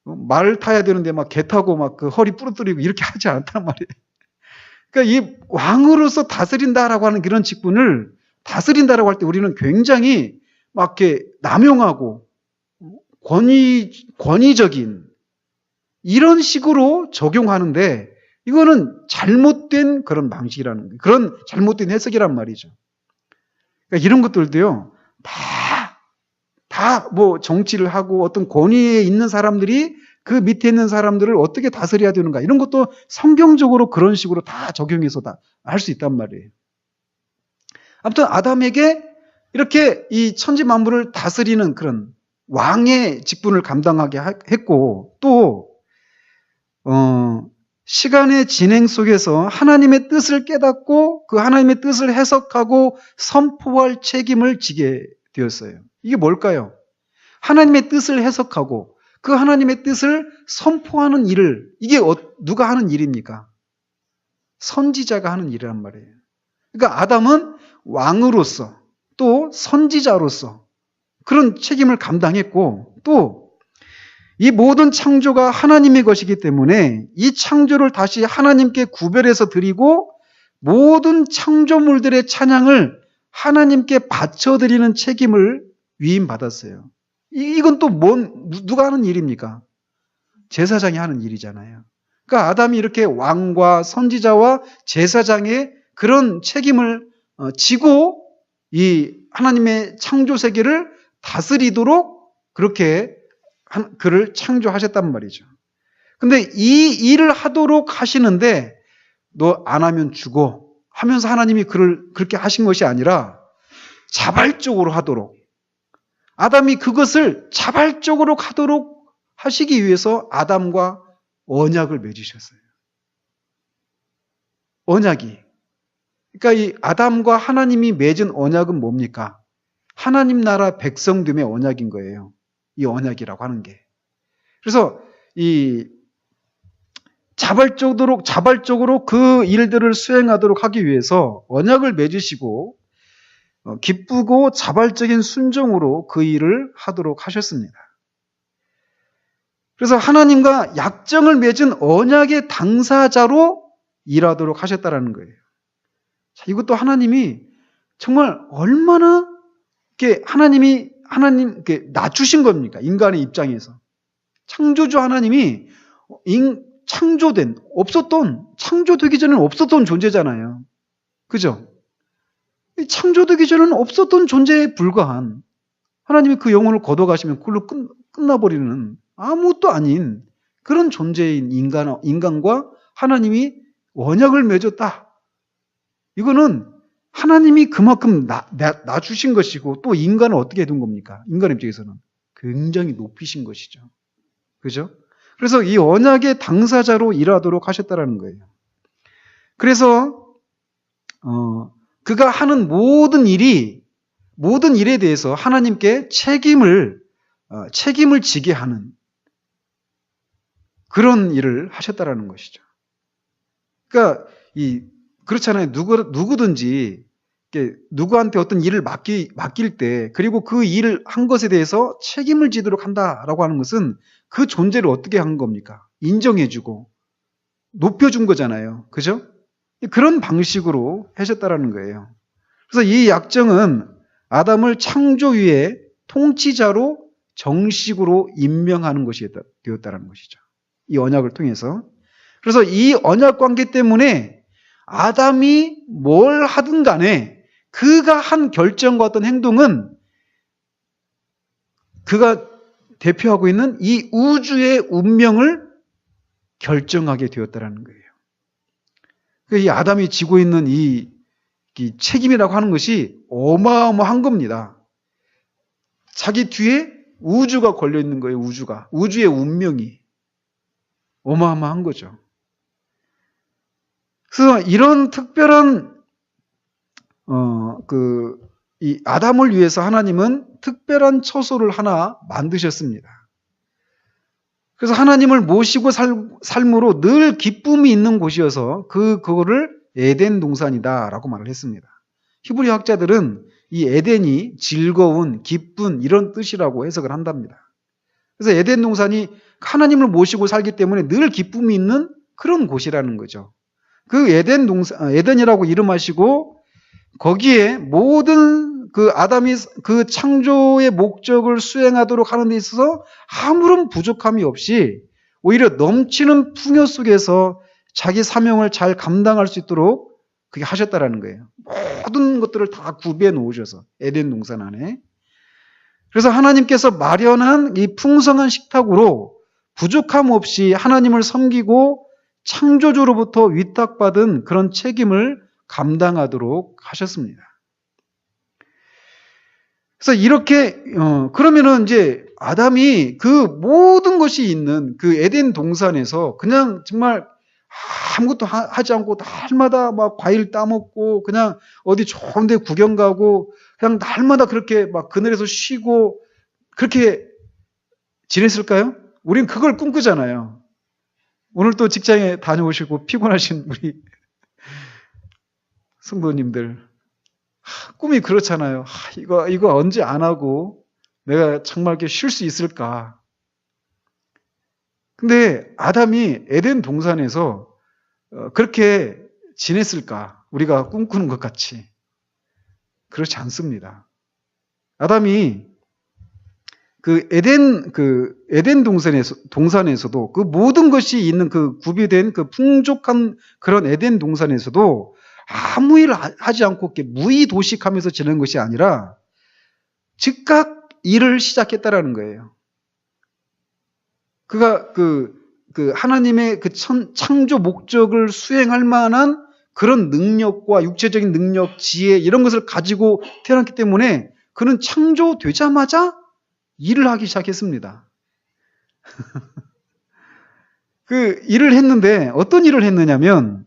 말 타야 되는데 개 타고 그 허리 부러뜨리고 이렇게 하지 않단 말이에요. 그러니까 이 왕으로서 다스린다라고 하는 그런 직분을 다스린다라고 할 때 우리는 굉장히 막 이렇게 남용하고 권위적인 이런 식으로 적용하는데 이거는 잘못된 그런 방식이라는 거예요. 그런 잘못된 해석이란 말이죠. 그러니까 이런 것들도요, 다 뭐 정치를 하고 어떤 권위에 있는 사람들이 그 밑에 있는 사람들을 어떻게 다스려야 되는가 이런 것도 성경적으로 그런 식으로 다 적용해서 다 할 수 있단 말이에요. 아무튼 아담에게 이렇게 이 천지 만물을 다스리는 그런 왕의 직분을 감당하게 했고 또 시간의 진행 속에서 하나님의 뜻을 깨닫고 그 하나님의 뜻을 해석하고 선포할 책임을 지게 되었어요. 이게 뭘까요? 하나님의 뜻을 해석하고 그 하나님의 뜻을 선포하는 일을 이게 누가 하는 일입니까? 선지자가 하는 일이란 말이에요. 그러니까 아담은 왕으로서 또 선지자로서 그런 책임을 감당했고 또 이 모든 창조가 하나님의 것이기 때문에 이 창조를 다시 하나님께 구별해서 드리고 모든 창조물들의 찬양을 하나님께 바쳐드리는 책임을 위임받았어요. 이건 또 누가 하는 일입니까? 제사장이 하는 일이잖아요. 그러니까 아담이 이렇게 왕과 선지자와 제사장의 그런 책임을 지고 이 하나님의 창조 세계를 다스리도록 그렇게 그를 창조하셨단 말이죠. 근데 이 일을 하도록 하시는데 너 안 하면 죽어 하면서 하나님이 그를 그렇게 하신 것이 아니라 자발적으로 하도록 아담이 그것을 자발적으로 하도록 하시기 위해서 아담과 언약을 맺으셨어요. 언약이. 그러니까 이 아담과 하나님이 맺은 언약은 뭡니까? 하나님 나라 백성됨의 언약인 거예요. 이 언약이라고 하는 게. 그래서 이 자발적으로 그 일들을 수행하도록 하기 위해서 언약을 맺으시고 기쁘고 자발적인 순종으로 그 일을 하도록 하셨습니다. 그래서 하나님과 약정을 맺은 언약의 당사자로 일하도록 하셨다라는 거예요. 자, 이것도 하나님이 정말 얼마나 이렇게 하나님 이렇게 낮추신 겁니까? 인간의 입장에서. 창조주 하나님이 창조되기 전에는 없었던 존재잖아요. 그죠? 창조되기 전에는 없었던 존재에 불과한 하나님이 그 영혼을 걷어가시면 그걸로 끝나버리는 아무것도 아닌 그런 존재인 인간과 하나님이 언약을 맺었다. 이거는 하나님이 그만큼 낮추신 것이고 또 인간을 어떻게 해둔 겁니까? 인간 입장에서는 굉장히 높이신 것이죠. 그죠? 그래서 이 언약의 당사자로 일하도록 하셨다라는 거예요. 그래서 그가 하는 모든 일에 대해서 하나님께 책임을 지게 하는 그런 일을 하셨다라는 것이죠. 그러니까 그렇잖아요. 누구든지 누구한테 어떤 일을 맡길 때 그리고 그 일을 한 것에 대해서 책임을 지도록 한다라고 하는 것은 그 존재를 어떻게 한 겁니까? 인정해주고 높여준 거잖아요. 그죠? 그런 방식으로 하셨다라는 거예요. 그래서 이 약정은 아담을 창조 위에 통치자로 정식으로 임명하는 것이 되었다는 것이죠. 이 언약을 통해서. 그래서 이 언약 관계 때문에 아담이 뭘 하든 간에 그가 한 결정과 어떤 행동은 그가 대표하고 있는 이 우주의 운명을 결정하게 되었다는 거예요. 이 아담이 지고 있는 이 책임이라고 하는 것이 어마어마한 겁니다. 자기 뒤에 우주가 걸려 있는 거예요. 우주의 운명이 어마어마한 거죠. 그래서 이런 특별한 이 아담을 위해서 하나님은 특별한 처소를 하나 만드셨습니다. 그래서 하나님을 모시고 삶으로 늘 기쁨이 있는 곳이어서 그거를 에덴 동산이다라고 말을 했습니다. 히브리 학자들은 이 에덴이 즐거운, 기쁜 이런 뜻이라고 해석을 한답니다. 그래서 에덴 동산이 하나님을 모시고 살기 때문에 늘 기쁨이 있는 그런 곳이라는 거죠. 그 에덴이라고 이름하시고 거기에 모든 그 아담이 그 창조의 목적을 수행하도록 하는 데 있어서 아무런 부족함이 없이 오히려 넘치는 풍요 속에서 자기 사명을 잘 감당할 수 있도록 그게 하셨다라는 거예요. 모든 것들을 다 구비해 놓으셔서 에덴 동산 안에. 그래서 하나님께서 마련한 이 풍성한 식탁으로 부족함 없이 하나님을 섬기고 창조주로부터 위탁받은 그런 책임을 감당하도록 하셨습니다. 그래서 이렇게 그러면은 이제 아담이 그 모든 것이 있는 그 에덴 동산에서 그냥 정말 아무것도 하지 않고 날마다 막 과일 따먹고 그냥 어디 좋은 데 구경 가고 그냥 날마다 그렇게 막 그늘에서 쉬고 그렇게 지냈을까요? 우린 그걸 꿈꾸잖아요. 오늘 또 직장에 다녀오시고 피곤하신 우리 성도님들 꿈이 그렇잖아요. 이거 언제 안 하고 내가 정말 이렇게 쉴 수 있을까? 근데 아담이 에덴 동산에서 그렇게 지냈을까? 우리가 꿈꾸는 것 같이. 그렇지 않습니다. 아담이 그 에덴 동산에서도 그 모든 것이 있는 그 구비된 그 풍족한 그런 에덴 동산에서도 아무 일 하지 않고 이렇게 무의도식하면서 지내는 것이 아니라 즉각 일을 시작했다라는 거예요. 그가 그 하나님의 그 창조 목적을 수행할 만한 그런 능력과 육체적인 능력, 지혜 이런 것을 가지고 태어났기 때문에 그는 창조되자마자 일을 하기 시작했습니다. 그 일을 했는데 어떤 일을 했느냐면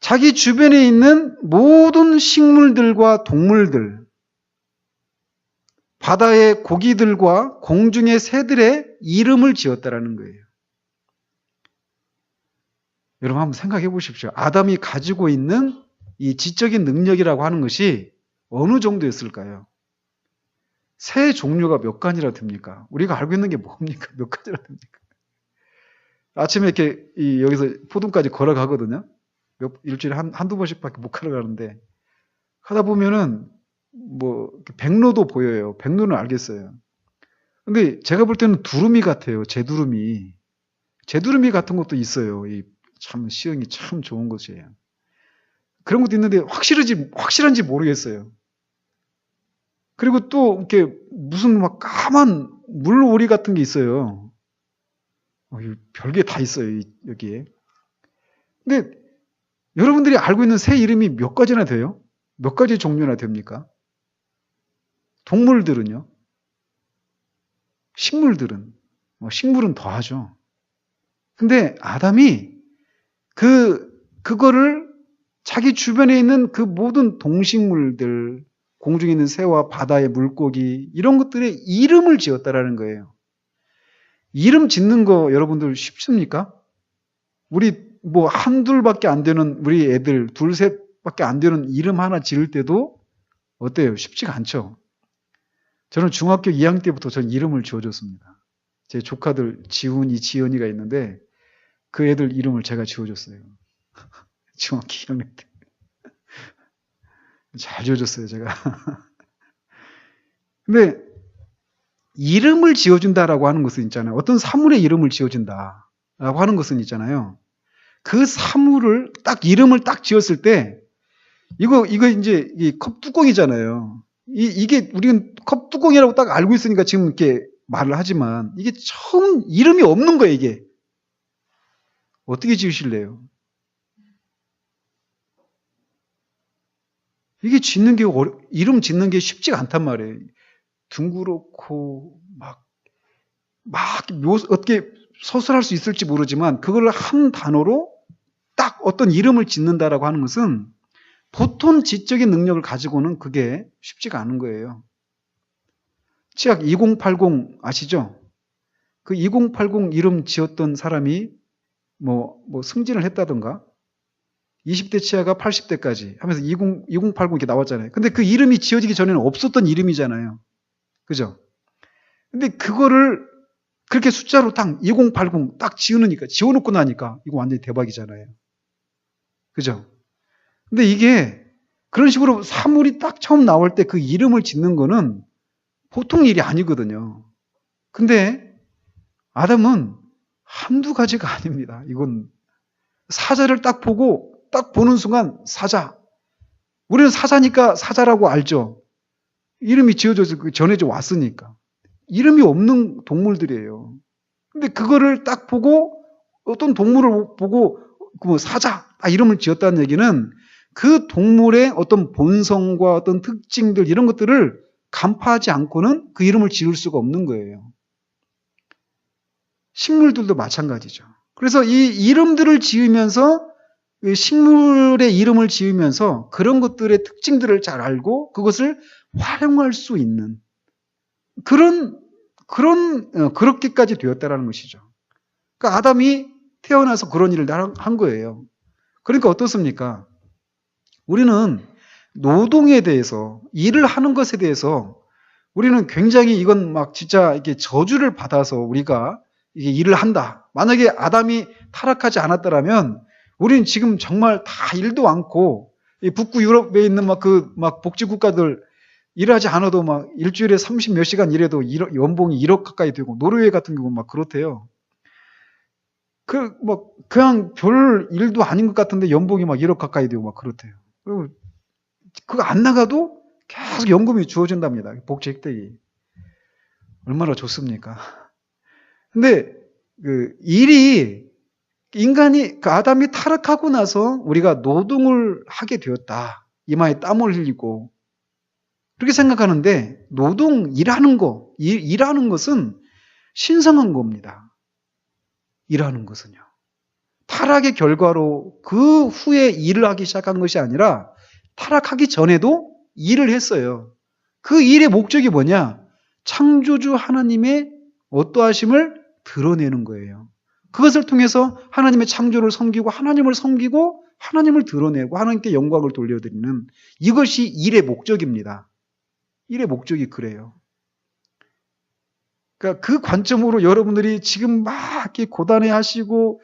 자기 주변에 있는 모든 식물들과 동물들, 바다의 고기들과 공중의 새들의 이름을 지었다라는 거예요. 여러분 한번 생각해 보십시오. 아담이 가지고 있는 이 지적인 능력이라고 하는 것이 어느 정도였을까요? 새 종류가 몇 가지나 됩니까? 우리가 알고 있는 게 뭡니까? 몇 가지나 됩니까? 아침에 이렇게 여기서 포동까지 걸어가거든요. 일주일에 한두 번씩밖에 못 걸어가는데 하다 보면은 뭐 백로도 보여요. 백로는 알겠어요. 근데 제가 볼 때는 두루미 같아요. 제두루미 같은 것도 있어요. 참 시흥이 참 좋은 것이에요. 그런 것도 있는데 확실한지 모르겠어요. 그리고 또 이렇게 무슨 막 까만 물오리 같은 게 있어요. 별게 다 있어요, 여기에. 근데 여러분들이 알고 있는 새 이름이 몇 가지나 돼요? 몇 가지 종류나 됩니까? 동물들은요? 식물들은? 식물은 더 하죠. 근데 아담이 그거를 자기 주변에 있는 그 모든 동식물들, 공중에 있는 새와 바다의 물고기, 이런 것들의 이름을 지었다라는 거예요. 이름 짓는 거 여러분들 쉽습니까? 우리 뭐 한둘밖에 안 되는 우리 애들, 둘, 셋밖에 안 되는 이름 하나 지을 때도 어때요? 쉽지가 않죠? 저는 중학교 2학년 때부터 전 이름을 지어줬습니다. 제 조카들 지훈이, 지연이가 있는데 그 애들 이름을 제가 지어줬어요. 중학교 2학년 때. 잘 지어줬어요, 제가. 근데 이름을 지어준다라고 하는 것은 있잖아요. 어떤 사물의 이름을 지어준다라고 하는 것은 있잖아요. 그 사물을 이름을 딱 지었을 때 이거 이제 이 컵 뚜껑이잖아요. 이게 우리는 컵 뚜껑이라고 딱 알고 있으니까 지금 이렇게 말을 하지만 이게 처음 이름이 없는 거예요, 이게. 어떻게 지으실래요? 이게 이름 짓는 게 쉽지가 않단 말이에요. 둥그렇고 어떻게 서술할 수 있을지 모르지만 그걸 한 단어로 딱 어떤 이름을 짓는다라고 하는 것은 보통 지적인 능력을 가지고는 그게 쉽지가 않은 거예요. 치약 2080 아시죠? 그 2080 이름 지었던 사람이 뭐 승진을 했다던가 20대 치아가 80대까지 하면서 2080 이렇게 나왔잖아요. 근데 그 이름이 지어지기 전에는 없었던 이름이잖아요. 그죠? 근데 그거를 그렇게 숫자로 딱 2080 딱 지어놓고 나니까 이거 완전히 대박이잖아요. 그죠? 근데 이게 그런 식으로 사물이 딱 처음 나올 때 그 이름을 짓는 거는 보통 일이 아니거든요. 근데 아담은 한두 가지가 아닙니다. 이건 사자를 딱 보는 순간 사자. 우리는 사자니까 사자라고 알죠. 이름이 지어져서 전해져 왔으니까. 이름이 없는 동물들이에요. 근데 그거를 딱 보고 어떤 동물을 보고 그 사자 이름을 지었다는 얘기는 그 동물의 어떤 본성과 어떤 특징들 이런 것들을 간파하지 않고는 그 이름을 지을 수가 없는 거예요. 식물들도 마찬가지죠. 그래서 이 이름들을 지으면서 식물의 이름을 지으면서 그런 것들의 특징들을 잘 알고 그것을 활용할 수 있는 그렇게까지 되었다라는 것이죠. 그러니까 아담이 태어나서 그런 일을 한 거예요. 그러니까 어떻습니까? 우리는 노동에 대해서, 일을 하는 것에 대해서 우리는 굉장히 이건 막 진짜 이렇게 저주를 받아서 우리가 이게 일을 한다. 만약에 아담이 타락하지 않았더라면 우리는 지금 정말 다 일도 않고 이 북부 유럽에 있는 막 복지 국가들 일하지 않아도 막 일주일에 30 몇 시간 일해도 연봉이 1억 가까이 되고 노르웨이 같은 경우는 막 그렇대요. 그냥 별 일도 아닌 것 같은데 연봉이 막 1억 가까이 되고 막 그렇대요. 그리고 그거 안 나가도 계속 연금이 주어진답니다. 복지 혜택이. 얼마나 좋습니까? 근데 그 아담이 타락하고 나서 우리가 노동을 하게 되었다. 이마에 땀을 흘리고 그렇게 생각하는데 일하는 것은 신성한 겁니다. 일하는 것은요. 타락의 결과로 그 후에 일을 하기 시작한 것이 아니라 타락하기 전에도 일을 했어요. 그 일의 목적이 뭐냐? 창조주 하나님의 어떠하심을 드러내는 거예요. 그것을 통해서 하나님의 창조를 섬기고 하나님을 섬기고 하나님을 드러내고 하나님께 영광을 돌려드리는 이것이 일의 목적입니다. 일의 목적이 그래요. 그러니까 그 관점으로 여러분들이 지금 막 이렇게 고단해 하시고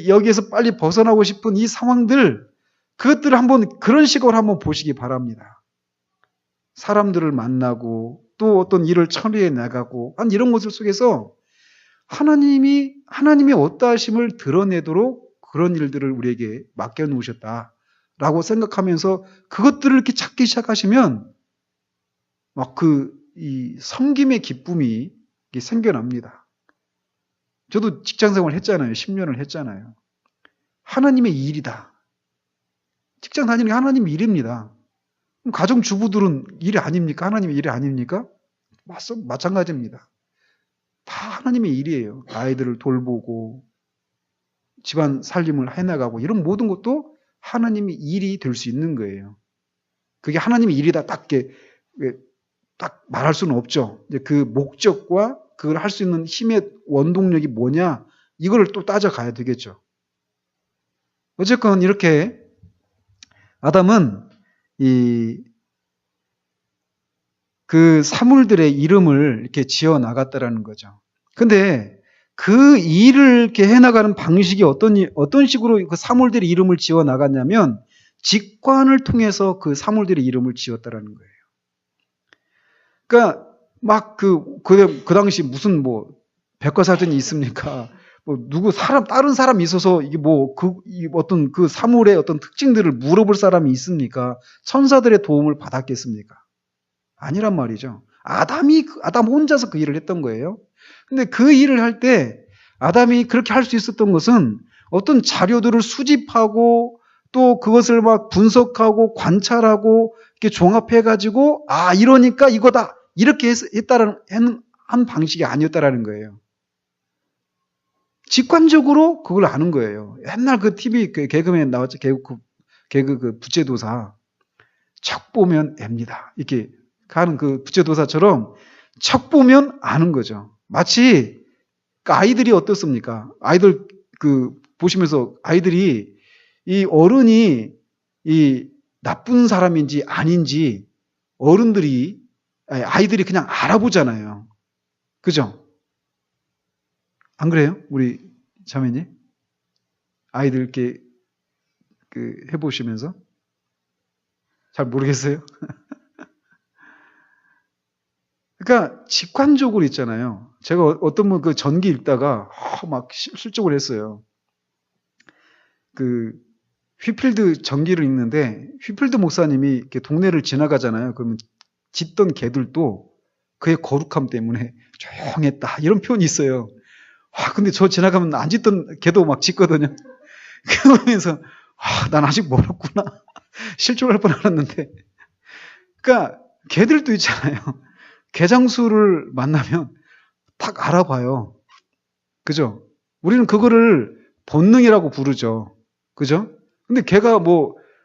여기에서 빨리 벗어나고 싶은 이 상황들 그것들을 한번 그런 식으로 한번 보시기 바랍니다. 사람들을 만나고 또 어떤 일을 처리해 나가고 한 이런 것들 속에서 하나님의 어떠하심을 드러내도록 그런 일들을 우리에게 맡겨놓으셨다라고 생각하면서 그것들을 이렇게 찾기 시작하시면 막 이 섬김의 기쁨이 생겨납니다. 저도 직장생활 했잖아요. 10년을 했잖아요. 하나님의 일이다. 직장 다니는 게 하나님의 일입니다. 그럼 가정주부들은 일이 아닙니까? 하나님의 일이 아닙니까? 마찬가지입니다. 다 하나님의 일이에요. 아이들을 돌보고 집안 살림을 해나가고 이런 모든 것도 하나님의 일이 될 수 있는 거예요. 그게 하나님의 일이다 딱 말할 수는 없죠. 이제 그 목적과 그걸 할 수 있는 힘의 원동력이 뭐냐 이거를 또 따져가야 되겠죠. 어쨌건 이렇게 아담은 그 사물들의 이름을 이렇게 지어 나갔다라는 거죠. 근데 그 일을 이렇게 해나가는 방식이 어떤 식으로 그 사물들의 이름을 지어 나갔냐면 직관을 통해서 그 사물들의 이름을 지었다라는 거예요. 그러니까 막 그 당시 무슨 백과사전이 있습니까? 다른 사람이 있어서 이게 어떤 그 사물의 어떤 특징들을 물어볼 사람이 있습니까? 천사들의 도움을 받았겠습니까? 아니란 말이죠. 아담 혼자서 그 일을 했던 거예요. 근데 그 일을 할 때 아담이 그렇게 할 수 있었던 것은 어떤 자료들을 수집하고 또 그것을 막 분석하고 관찰하고 이렇게 종합해가지고 이러니까 이거다 이렇게 한 방식이 아니었다라는 거예요. 직관적으로 그걸 아는 거예요. 옛날 그 TV 개그맨 나왔죠. 개그 그 부채도사 척 보면 앱니다. 이렇게 가는 그 부채도사처럼 척 보면 아는 거죠. 마치 아이들이 어떻습니까? 아이들 보시면서 아이들이 이 어른이 이 나쁜 사람인지 아닌지 아이들이 그냥 알아보잖아요. 그죠? 안 그래요? 우리 자매님? 아이들 이렇게 해보시면서? 잘 모르겠어요? 그러니까 직관적으로 있잖아요. 제가 어떤 분 그 전기 읽다가 막 실족을 했어요. 그 휘필드 전기를 읽는데 휘필드 목사님이 이렇게 동네를 지나가잖아요. 그러면 짖던 개들도 그의 거룩함 때문에 조용했다 이런 표현이 있어요. 근데 저 지나가면 안 짖던 개도 막 짖거든요. 그러면서 난 아직 멀었구나. 실족할 뻔했는데. 그러니까 개들도 있잖아요. 개장수를 만나면 딱 알아봐요. 그죠? 우리는 그거를 본능이라고 부르죠. 그죠? 근데 걔가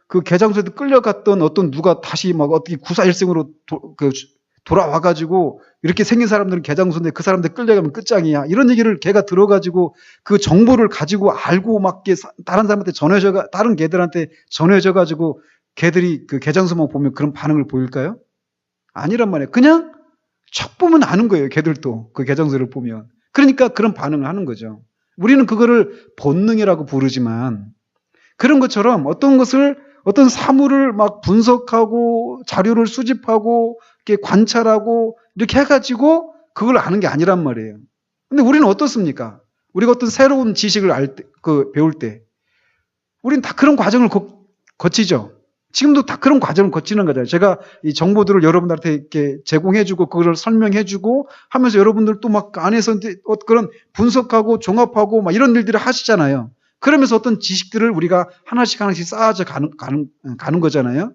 그 개장수한테 끌려갔던 어떤 누가 다시 막 어떻게 구사일생으로 돌아와가지고 이렇게 생긴 사람들은 개장수인데 그 사람들 끌려가면 끝장이야. 이런 얘기를 걔가 들어가지고 그 정보를 가지고 알고 막 다른 사람한테 다른 개들한테 전해져가지고 개들이 그 개장수만 보면 그런 반응을 보일까요? 아니란 말이에요. 그냥 척 보면 아는 거예요. 개들도 그 개장수를 보면. 그러니까 그런 반응을 하는 거죠. 우리는 그거를 본능이라고 부르지만 그런 것처럼 어떤 사물을 막 분석하고 자료를 수집하고 이렇게 관찰하고 이렇게 해가지고 그걸 아는 게 아니란 말이에요. 근데 우리는 어떻습니까? 우리가 어떤 새로운 지식을 배울 때 우리는 다 그런 과정을 거치죠. 지금도 다 그런 과정을 거치는 거잖아요. 제가 이 정보들을 여러분들한테 이렇게 제공해주고 그걸 설명해주고 하면서 여러분들 또 막 안에서 그런 분석하고 종합하고 막 이런 일들을 하시잖아요. 그러면서 어떤 지식들을 우리가 하나씩 쌓아져 가는 거잖아요.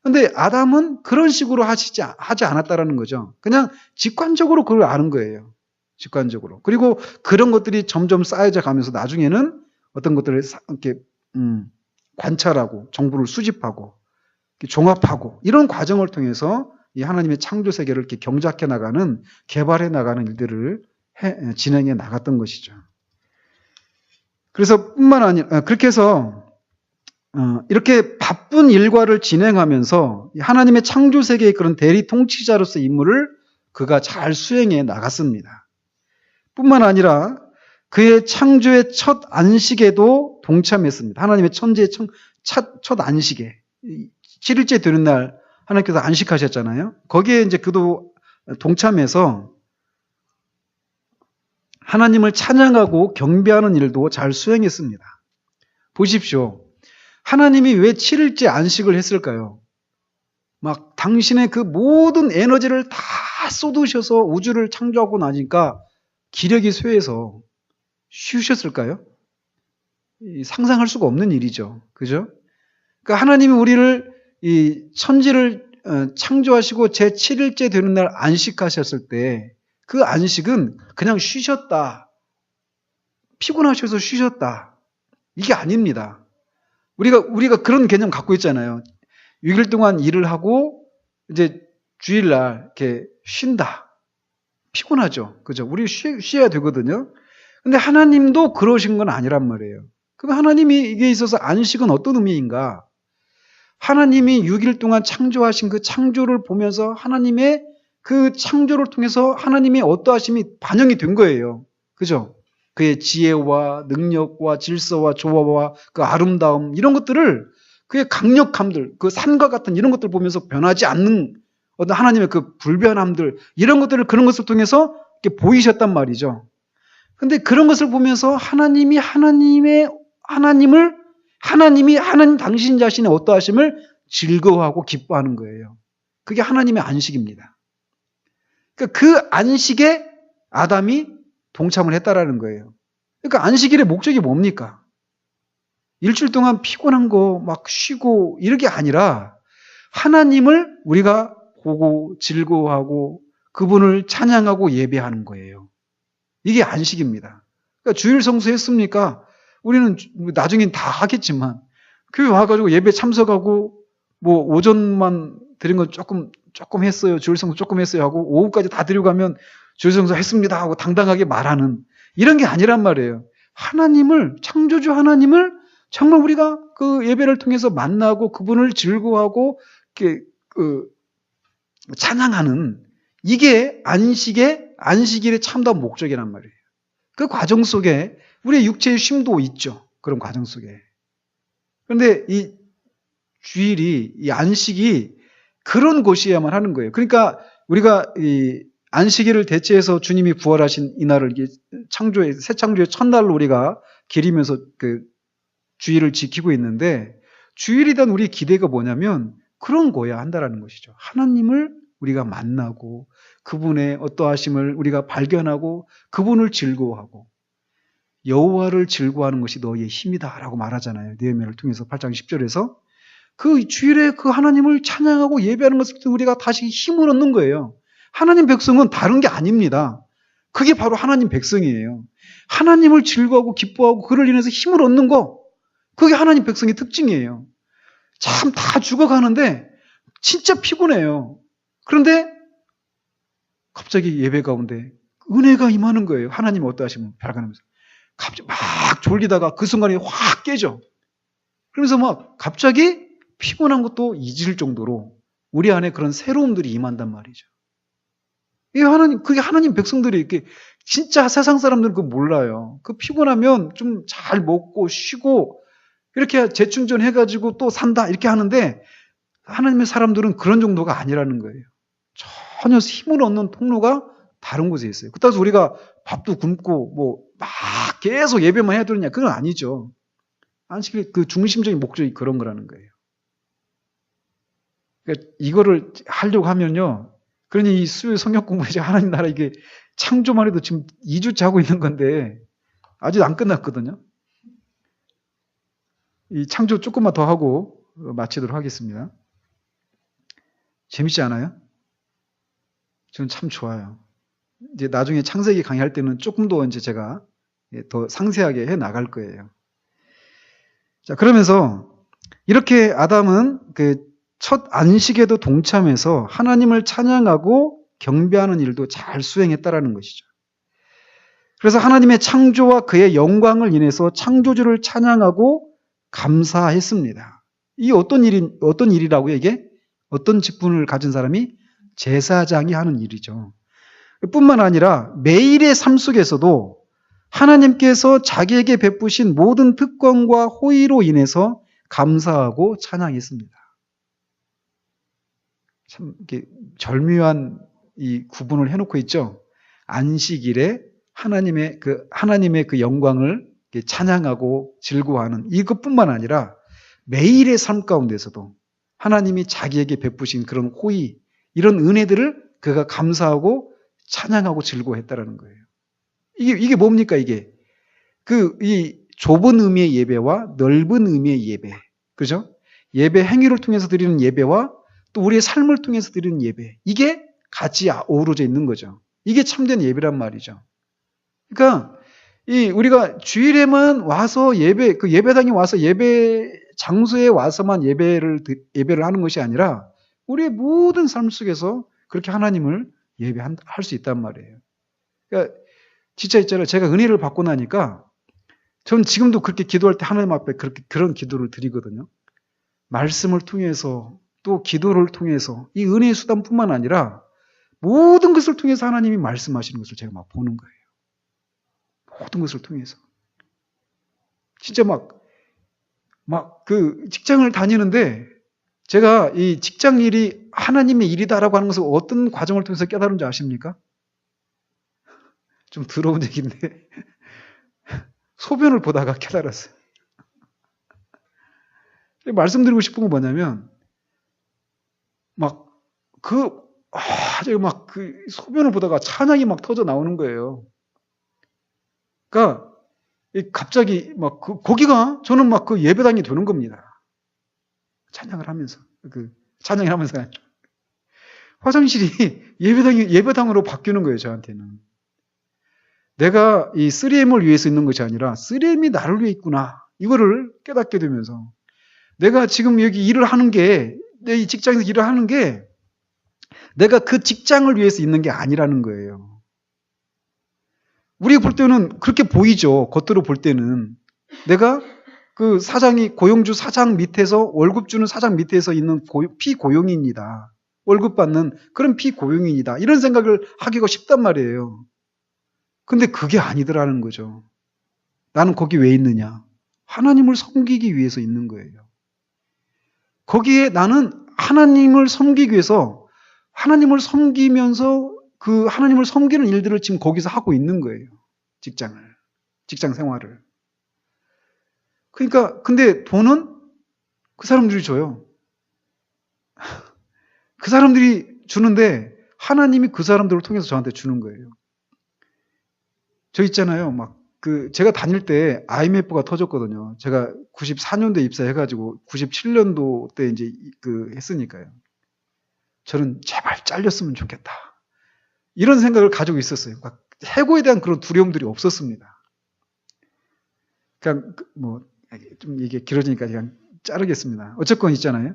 근데 아담은 그런 식으로 하지 않았다라는 거죠. 그냥 직관적으로 그걸 아는 거예요. 직관적으로. 그리고 그런 것들이 점점 쌓여져 가면서 나중에는 어떤 것들을 이렇게 관찰하고 정보를 수집하고 종합하고 이런 과정을 통해서 이 하나님의 창조 세계를 이렇게 경작해 나가는 개발해 나가는 일들을 진행해 나갔던 것이죠. 그래서 뿐만 아니라 그렇게 해서 이렇게 바쁜 일과를 진행하면서 하나님의 창조 세계의 그런 대리 통치자로서의 임무를 그가 잘 수행해 나갔습니다. 뿐만 아니라 그의 창조의 첫 안식에도 동참했습니다. 하나님의 천지의 첫 안식에 7일째 되는 날 하나님께서 안식하셨잖아요. 거기에 이제 그도 동참해서 하나님을 찬양하고 경배하는 일도 잘 수행했습니다. 보십시오. 하나님이 왜 7일째 안식을 했을까요? 막 당신의 그 모든 에너지를 다 쏟으셔서 우주를 창조하고 나니까 기력이 쇠해서 쉬우셨을까요? 상상할 수가 없는 일이죠. 그죠? 그러니까 하나님이 우리를 이 천지를 창조하시고 제 7일째 되는 날 안식하셨을 때 그 안식은 그냥 쉬셨다. 피곤하셔서 쉬셨다. 이게 아닙니다. 우리가 그런 개념 갖고 있잖아요. 6일 동안 일을 하고 이제 주일날 이렇게 쉰다. 피곤하죠. 그죠? 우리 쉬어야 되거든요. 근데 하나님도 그러신 건 아니란 말이에요. 그럼 하나님이 이게 있어서 안식은 어떤 의미인가? 하나님이 6일 동안 창조하신 그 창조를 보면서 하나님의 그 창조를 통해서 하나님의 어떠하심이 반영이 된 거예요. 그죠? 그의 지혜와 능력과 질서와 조화와 그 아름다움 이런 것들을 그의 강력함들, 그 산과 같은 이런 것들 보면서 변하지 않는 어떤 하나님의 그 불변함들 이런 것들을 그런 것을 통해서 이렇게 보이셨단 말이죠. 근데 그런 것을 보면서 하나님이 하나님 당신 자신의 어떠하심을 즐거워하고 기뻐하는 거예요. 그게 하나님의 안식입니다. 그러니까 그 안식에 아담이 동참을 했다라는 거예요. 그러니까 안식일의 목적이 뭡니까? 일주일 동안 피곤한 거 막 쉬고 이런 게 아니라 하나님을 우리가 보고 즐거워하고 그분을 찬양하고 예배하는 거예요. 이게 안식입니다. 그러니까 주일 성수했습니까? 우리는 나중엔 다 하겠지만 교회 와가지고 예배 참석하고 오전만 드린 건 조금 했어요. 주일 성수 조금 했어요 하고 오후까지 다 드리고 가면 주일 성수 했습니다 하고 당당하게 말하는 이런 게 아니란 말이에요. 창조주 하나님을 정말 우리가 그 예배를 통해서 만나고 그분을 즐거워하고 이렇게 찬양하는 이게 안식일의 참다운 목적이란 말이에요. 그 과정 속에 우리의 육체의 쉼도 있죠. 그런 과정 속에. 그런데 이 주일이, 이 안식이 그런 곳이어야만 하는 거예요. 그러니까 우리가 이 안식일을 대체해서 주님이 부활하신 이날을 새 창조의 첫날로 우리가 기리면서 그 주일을 지키고 있는데, 주일에 대한 우리 기대가 뭐냐면 그런 거야 한다라는 것이죠. 하나님을 우리가 만나고 그분의 어떠하심을 우리가 발견하고 그분을 즐거워하고, 여호와를 즐거워하는 것이 너희의 힘이다라고 말하잖아요. 느헤미야를 통해서 8장 10절에서 그 주일에 그 하나님을 찬양하고 예배하는 것을 우리가 다시 힘을 얻는 거예요. 하나님 백성은 다른 게 아닙니다. 그게 바로 하나님 백성이에요. 하나님을 즐거워하고 기뻐하고 그를 인해서 힘을 얻는 거, 그게 하나님 백성의 특징이에요. 참 다 죽어가는데 진짜 피곤해요. 그런데 갑자기 예배 가운데 은혜가 임하는 거예요. 하나님이 어떠하시면 발견하면서 갑자기 막 졸리다가 그 순간에 확 깨져. 그러면서 막 갑자기 피곤한 것도 잊을 정도로 우리 안에 그런 새로움들이 임한단 말이죠. 그게 하나님 백성들이 이렇게, 진짜 세상 사람들은 그거 몰라요. 그 피곤하면 좀 잘 먹고 쉬고 이렇게 재충전해가지고 또 산다 이렇게 하는데, 하나님의 사람들은 그런 정도가 아니라는 거예요. 전혀 힘을 얻는 통로가 다른 곳에 있어요. 그렇다고 우리가 밥도 굶고 뭐 막 계속 예배만 해야 되느냐, 그건 아니죠. 안식일 그 중심적인 목적이 그런 거라는 거예요. 그러니까 이거를 하려고 하면요, 그러니 이 수요 성역 공부 이제 하나님 나라 이게 창조만 해도 지금 2주째 하고 있는 건데 아직 안 끝났거든요. 이 창조 조금만 더 하고 마치도록 하겠습니다. 재밌지 않아요? 저는 참 좋아요. 이제 나중에 창세기 강의할 때는 조금 더 이제 제가 더 상세하게 해 나갈 거예요. 자, 그러면서 이렇게 아담은 그 첫 안식에도 동참해서 하나님을 찬양하고 경배하는 일도 잘 수행했다라는 것이죠. 그래서 하나님의 창조와 그의 영광을 인해서 창조주를 찬양하고 감사했습니다. 이게 어떤 일이라고요, 이게? 어떤 직분을 가진 사람이? 제사장이 하는 일이죠. 뿐만 아니라 매일의 삶 속에서도 하나님께서 자기에게 베푸신 모든 특권과 호의로 인해서 감사하고 찬양했습니다. 참 이렇게 절묘한 이 구분을 해놓고 있죠. 안식일에 하나님의 그 영광을 찬양하고 즐거워하는 이것뿐만 아니라 매일의 삶 가운데서도 하나님이 자기에게 베푸신 그런 호의, 이런 은혜들을 그가 감사하고 찬양하고 즐거워했다라는 거예요. 이게 뭡니까, 이게? 이 좁은 의미의 예배와 넓은 의미의 예배. 그죠? 예배 행위를 통해서 드리는 예배와 또 우리의 삶을 통해서 드리는 예배. 이게 같이 어우러져 있는 거죠. 이게 참된 예배란 말이죠. 그러니까 우리가 주일에만 와서 예배당에 와서 예배 장소에 와서만 예배를 하는 것이 아니라 우리의 모든 삶 속에서 그렇게 하나님을 예배할 수 있단 말이에요. 그러니까 진짜 있잖아요. 제가 은혜를 받고 나니까 전 지금도 그렇게 기도할 때 하나님 앞에 그런 기도를 드리거든요. 말씀을 통해서 또 기도를 통해서 이 은혜의 수단뿐만 아니라 모든 것을 통해서 하나님이 말씀하시는 것을 제가 막 보는 거예요. 모든 것을 통해서. 진짜 그 직장을 다니는데 제가 이 직장 일이 하나님의 일이다라고 하는 것을 어떤 과정을 통해서 깨달은 줄 아십니까? 좀 더러운 얘기인데 소변을 보다가 깨달았어요. 말씀드리고 싶은 건 뭐냐면 제가 그 소변을 보다가 찬양이 막 터져 나오는 거예요. 그러니까 갑자기 거기가 저는 그 예배당이 되는 겁니다. 찬양을 하면서 찬양을 하면서 화장실이 예배당으로 바뀌는 거예요, 저한테는. 내가 이 3M을 위해서 있는 것이 아니라 3M이 나를 위해 있구나. 이거를 깨닫게 되면서 내가 지금 여기 일을 하는 게, 내 이 직장에서 일을 하는 게 내가 그 직장을 위해서 있는 게 아니라는 거예요. 우리가 볼 때는 그렇게 보이죠. 겉으로 볼 때는. 내가 그 고용주 사장 밑에서 월급 주는 사장 밑에서 있는 피고용인이다. 월급 받는 그런 피고용인이다. 이런 생각을 하기가 쉽단 말이에요. 근데 그게 아니더라는 거죠. 나는 거기 왜 있느냐? 하나님을 섬기기 위해서 있는 거예요. 거기에 나는 하나님을 섬기기 위해서 하나님을 섬기면서 그 하나님을 섬기는 일들을 지금 거기서 하고 있는 거예요. 직장 생활을. 그러니까 근데 돈은 그 사람들이 줘요. 그 사람들이 주는데 하나님이 그 사람들을 통해서 저한테 주는 거예요. 저 있잖아요. 제가 다닐 때 IMF가 터졌거든요. 제가 94년도에 입사해가지고 97년도 때 이제 했으니까요. 저는 제발 잘렸으면 좋겠다. 이런 생각을 가지고 있었어요. 해고에 대한 그런 두려움들이 없었습니다. 그냥 좀 이게 길어지니까 그냥 자르겠습니다. 어쨌건 있잖아요.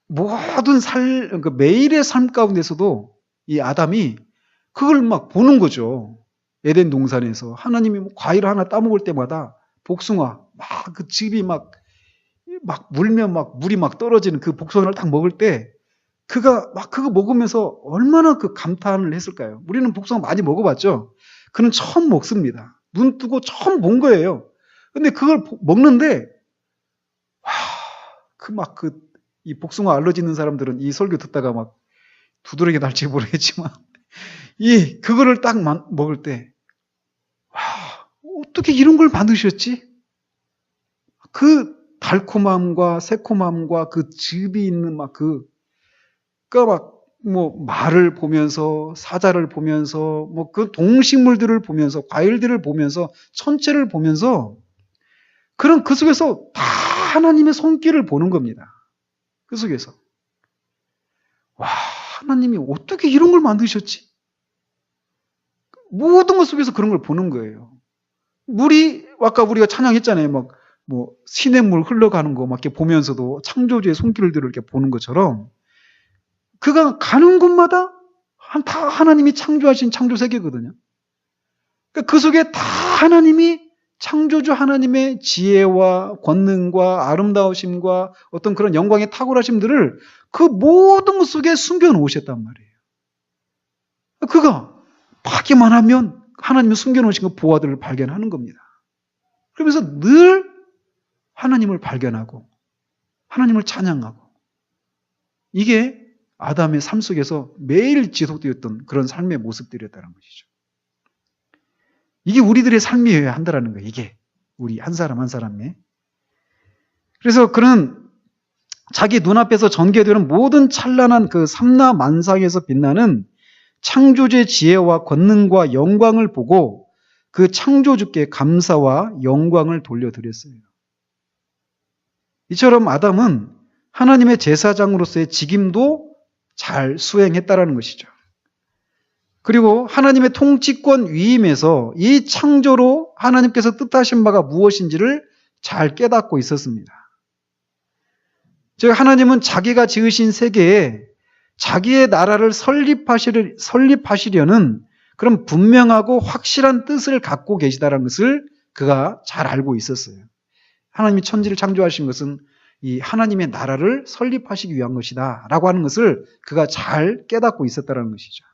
모든 매일의 삶 가운데서도 이 아담이 그걸 막 보는 거죠. 에덴 동산에서 하나님이 과일 하나 따먹을 때마다 복숭아 그 즙이 막 물면 물이 떨어지는 그 복숭아를 딱 먹을 때 그가 그거 먹으면서 얼마나 그 감탄을 했을까요? 우리는 복숭아 많이 먹어봤죠. 그는 처음 먹습니다. 눈 뜨고 처음 본 거예요. 근데 그걸 먹는데 이 복숭아 알러지 있는 사람들은 이 설교 듣다가 두드러기 날지 모르겠지만 그거를 딱 먹을 때 어떻게 이런 걸 만드셨지? 그 달콤함과 새콤함과 그 즙이 있는 말을 보면서 사자를 보면서 그 동식물들을 보면서 과일들을 보면서 천체를 보면서 그 속에서 다 하나님의 손길을 보는 겁니다. 그 속에서 하나님이 어떻게 이런 걸 만드셨지? 모든 것 속에서 그런 걸 보는 거예요. 물이 아까 우리가 찬양했잖아요. 시냇물 흘러가는 거 이렇게 보면서도 창조주의 손길들을 이렇게 보는 것처럼 그가 가는 곳마다 다 하나님이 창조하신 창조 세계거든요. 그러니까 그 속에 다 하나님이 창조주 하나님의 지혜와 권능과 아름다우심과 어떤 그런 영광의 탁월하심들을 그 모든 것 속에 숨겨 놓으셨단 말이에요. 그가 받기만 하면 하나님이 숨겨 놓으신 그 보화들을 발견하는 겁니다. 그러면서 늘 하나님을 발견하고 하나님을 찬양하고 이게 아담의 삶 속에서 매일 지속되었던 그런 삶의 모습들이었다는 것이죠. 이게 우리들의 삶이어야 한다는 거예요. 이게 우리 한 사람 한 사람의. 그래서 그는 자기 눈앞에서 전개되는 모든 찬란한 그 삼라만상에서 빛나는 창조주의 지혜와 권능과 영광을 보고 그 창조주께 감사와 영광을 돌려드렸어요. 이처럼 아담은 하나님의 제사장으로서의 직임도 잘 수행했다라는 것이죠. 그리고 하나님의 통치권 위임에서 이 창조로 하나님께서 뜻하신 바가 무엇인지를 잘 깨닫고 있었습니다. 즉 하나님은 자기가 지으신 세계에 자기의 나라를 설립하시려는 그런 분명하고 확실한 뜻을 갖고 계시다는 것을 그가 잘 알고 있었어요. 하나님이 천지를 창조하신 것은 이 하나님의 나라를 설립하시기 위한 것이다 라고 하는 것을 그가 잘 깨닫고 있었다는 것이죠.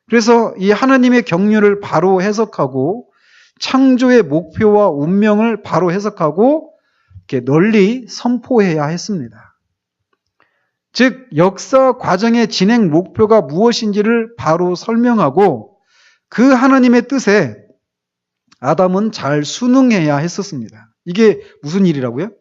그래서 이 하나님의 경륜을 바로 해석하고 창조의 목표와 운명을 바로 해석하고 이렇게 널리 선포해야 했습니다. 즉 역사 과정의 진행 목표가 무엇인지를 바로 설명하고 그 하나님의 뜻에 아담은 잘 순응해야 했었습니다. 이게 무슨 일이라고요?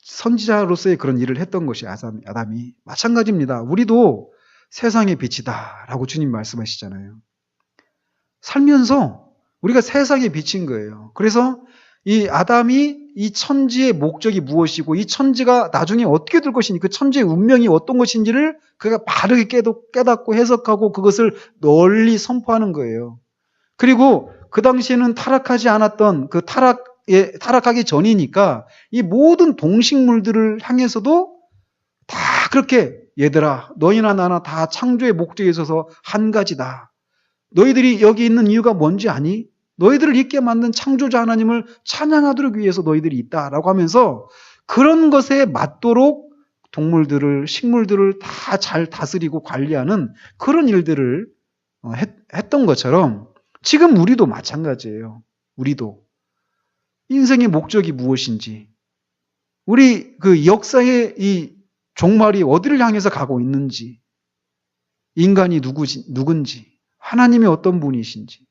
선지자로서의 그런 일을 했던 것이 아담이. 마찬가지입니다. 우리도 세상의 빛이다 라고 주님 말씀하시잖아요. 살면서 우리가 세상의 빛인 거예요. 그래서 이 아담이 이 천지의 목적이 무엇이고 이 천지가 나중에 어떻게 될 것인지 그 천지의 운명이 어떤 것인지를 그가 바르게 깨닫고 해석하고 그것을 널리 선포하는 거예요. 그리고 그 당시에는 타락하지 않았던 그 타락하기 전이니까 이 모든 동식물들을 향해서도 다 그렇게 얘들아 너희나 나나 다 창조의 목적에 있어서 한 가지다. 너희들이 여기 있는 이유가 뭔지 아니? 너희들을 있게 만든 창조자 하나님을 찬양하도록 위해서 너희들이 있다라고 하면서 그런 것에 맞도록 동물들을 식물들을 다 잘 다스리고 관리하는 그런 일들을 했던 것처럼 지금 우리도 마찬가지예요. 우리도. 인생의 목적이 무엇인지, 우리 그 역사의 이 종말이 어디를 향해서 가고 있는지, 인간이 누군지, 하나님이 어떤 분이신지,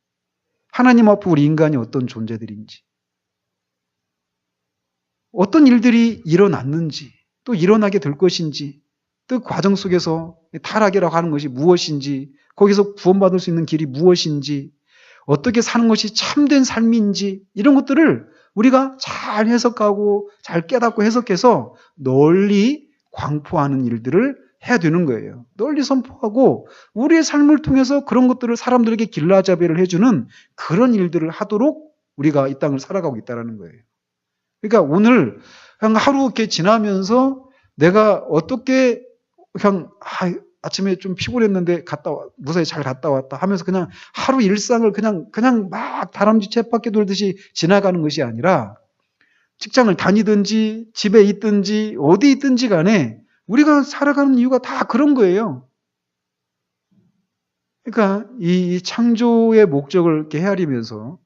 하나님 앞에 우리 인간이 어떤 존재들인지, 어떤 일들이 일어났는지, 또 일어나게 될 것인지, 또 과정 속에서 타락이라고 하는 것이 무엇인지, 거기서 구원받을 수 있는 길이 무엇인지, 어떻게 사는 것이 참된 삶인지, 이런 것들을 우리가 잘 해석하고 잘 깨닫고 해석해서 널리 광포하는 일들을 해야 되는 거예요. 널리 선포하고 우리의 삶을 통해서 그런 것들을 사람들에게 길라잡이를 해주는 그런 일들을 하도록 우리가 이 땅을 살아가고 있다는 거예요. 그러니까 오늘 그냥 하루 이렇게 지나면서 내가 어떻게 그냥 아침에 좀 피곤했는데 무사히 잘 갔다 왔다 하면서 그냥 하루 일상을 그냥 막 다람쥐 쳇바퀴 돌듯이 지나가는 것이 아니라 직장을 다니든지 집에 있든지 어디 있든지 간에 우리가 살아가는 이유가 다 그런 거예요. 그러니까 이 창조의 목적을 이렇게 헤아리면서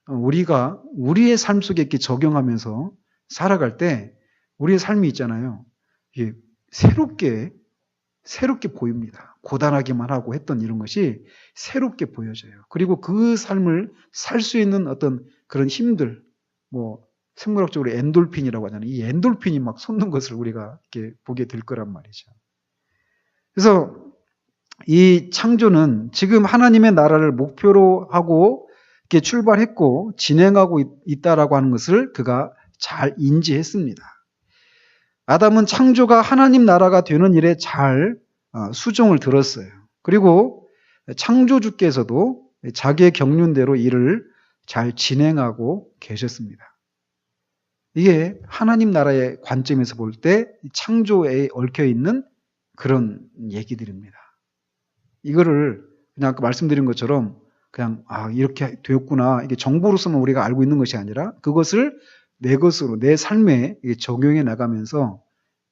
우리가 우리의 삶 속에 이렇게 적용하면서 살아갈 때 우리의 삶이 있잖아요. 이게 새롭게 보입니다. 고단하기만 하고 했던 이런 것이 새롭게 보여져요. 그리고 그 삶을 살 수 있는 어떤 그런 힘들, 생물학적으로 엔돌핀이라고 하잖아요. 이 엔돌핀이 막 솟는 것을 우리가 이렇게 보게 될 거란 말이죠. 그래서 이 창조는 지금 하나님의 나라를 목표로 하고 이렇게 출발했고 진행하고 있다라고 하는 것을 그가 잘 인지했습니다. 아담은 창조가 하나님 나라가 되는 일에 잘 수종을 들었어요. 그리고 창조주께서도 자기의 경륜대로 일을 잘 진행하고 계셨습니다. 이게 하나님 나라의 관점에서 볼 때 창조에 얽혀있는 그런 얘기들입니다. 이거를 그냥 아까 말씀드린 것처럼 그냥 이렇게 되었구나, 이게 정보로서만 우리가 알고 있는 것이 아니라 그것을 내 것으로 내 삶에 적용해 나가면서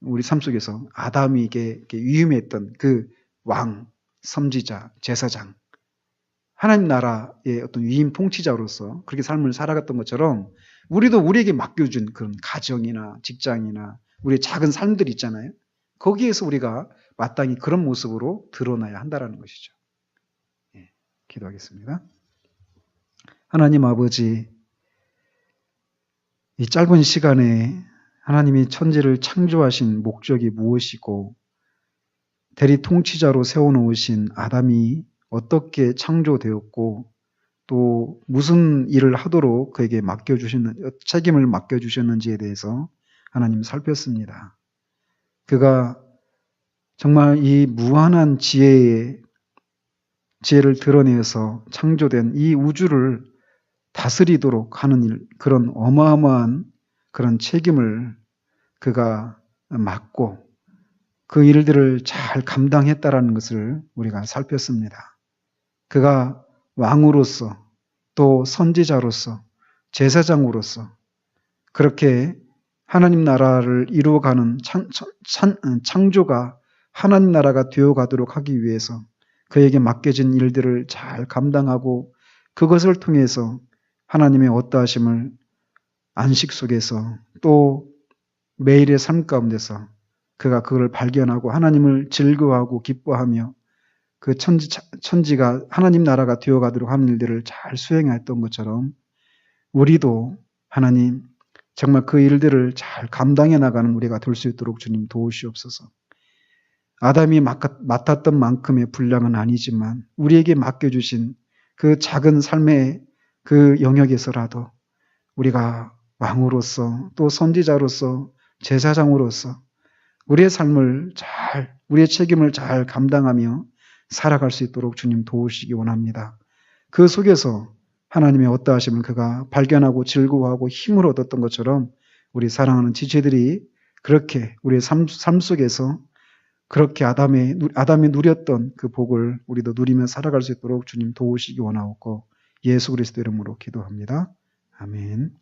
우리 삶 속에서 아담이 이렇게 위임했던 그 왕, 선지자, 제사장, 하나님 나라의 어떤 위임 통치자로서 그렇게 삶을 살아갔던 것처럼 우리도 우리에게 맡겨준 그런 가정이나 직장이나 우리의 작은 삶들 있잖아요. 거기에서 우리가 마땅히 그런 모습으로 드러나야 한다는 것이죠. 기도하겠습니다. 하나님 아버지, 이 짧은 시간에 하나님이 천지를 창조하신 목적이 무엇이고 대리 통치자로 세워놓으신 아담이 어떻게 창조되었고 또 무슨 일을 하도록 그에게 책임을 맡겨주셨는지에 대해서 하나님 살폈습니다. 그가 정말 이 무한한 지혜를 드러내서 창조된 이 우주를 다스리도록 하는 그런 어마어마한 그런 책임을 그가 맡고 그 일들을 잘 감당했다라는 것을 우리가 살폈습니다. 그가 왕으로서 또 선지자로서 제사장으로서 그렇게 하나님 나라를 이루어가는 창조가 하나님 나라가 되어가도록 하기 위해서 그에게 맡겨진 일들을 잘 감당하고 그것을 통해서 하나님의 어떠하심을 안식 속에서 또 매일의 삶 가운데서 그가 그걸 발견하고 하나님을 즐거워하고 기뻐하며 그 천지가 하나님 나라가 되어가도록 하는 일들을 잘 수행했던 것처럼 우리도 하나님 정말 그 일들을 잘 감당해 나가는 우리가 될 수 있도록 주님 도우시옵소서. 아담이 맡았던 만큼의 분량은 아니지만 우리에게 맡겨주신 그 작은 삶의 그 영역에서라도 우리가 왕으로서 또 선지자로서 제사장으로서 우리의 삶을 우리의 책임을 잘 감당하며 살아갈 수 있도록 주님 도우시기 원합니다. 그 속에서 하나님의 어떠하심을 그가 발견하고 즐거워하고 힘을 얻었던 것처럼 우리 사랑하는 지체들이 그렇게 우리의 삶 속에서 그렇게 아담이 누렸던 그 복을 우리도 누리며 살아갈 수 있도록 주님 도우시기 원하옵고 예수 그리스도 이름으로 기도합니다. 아멘.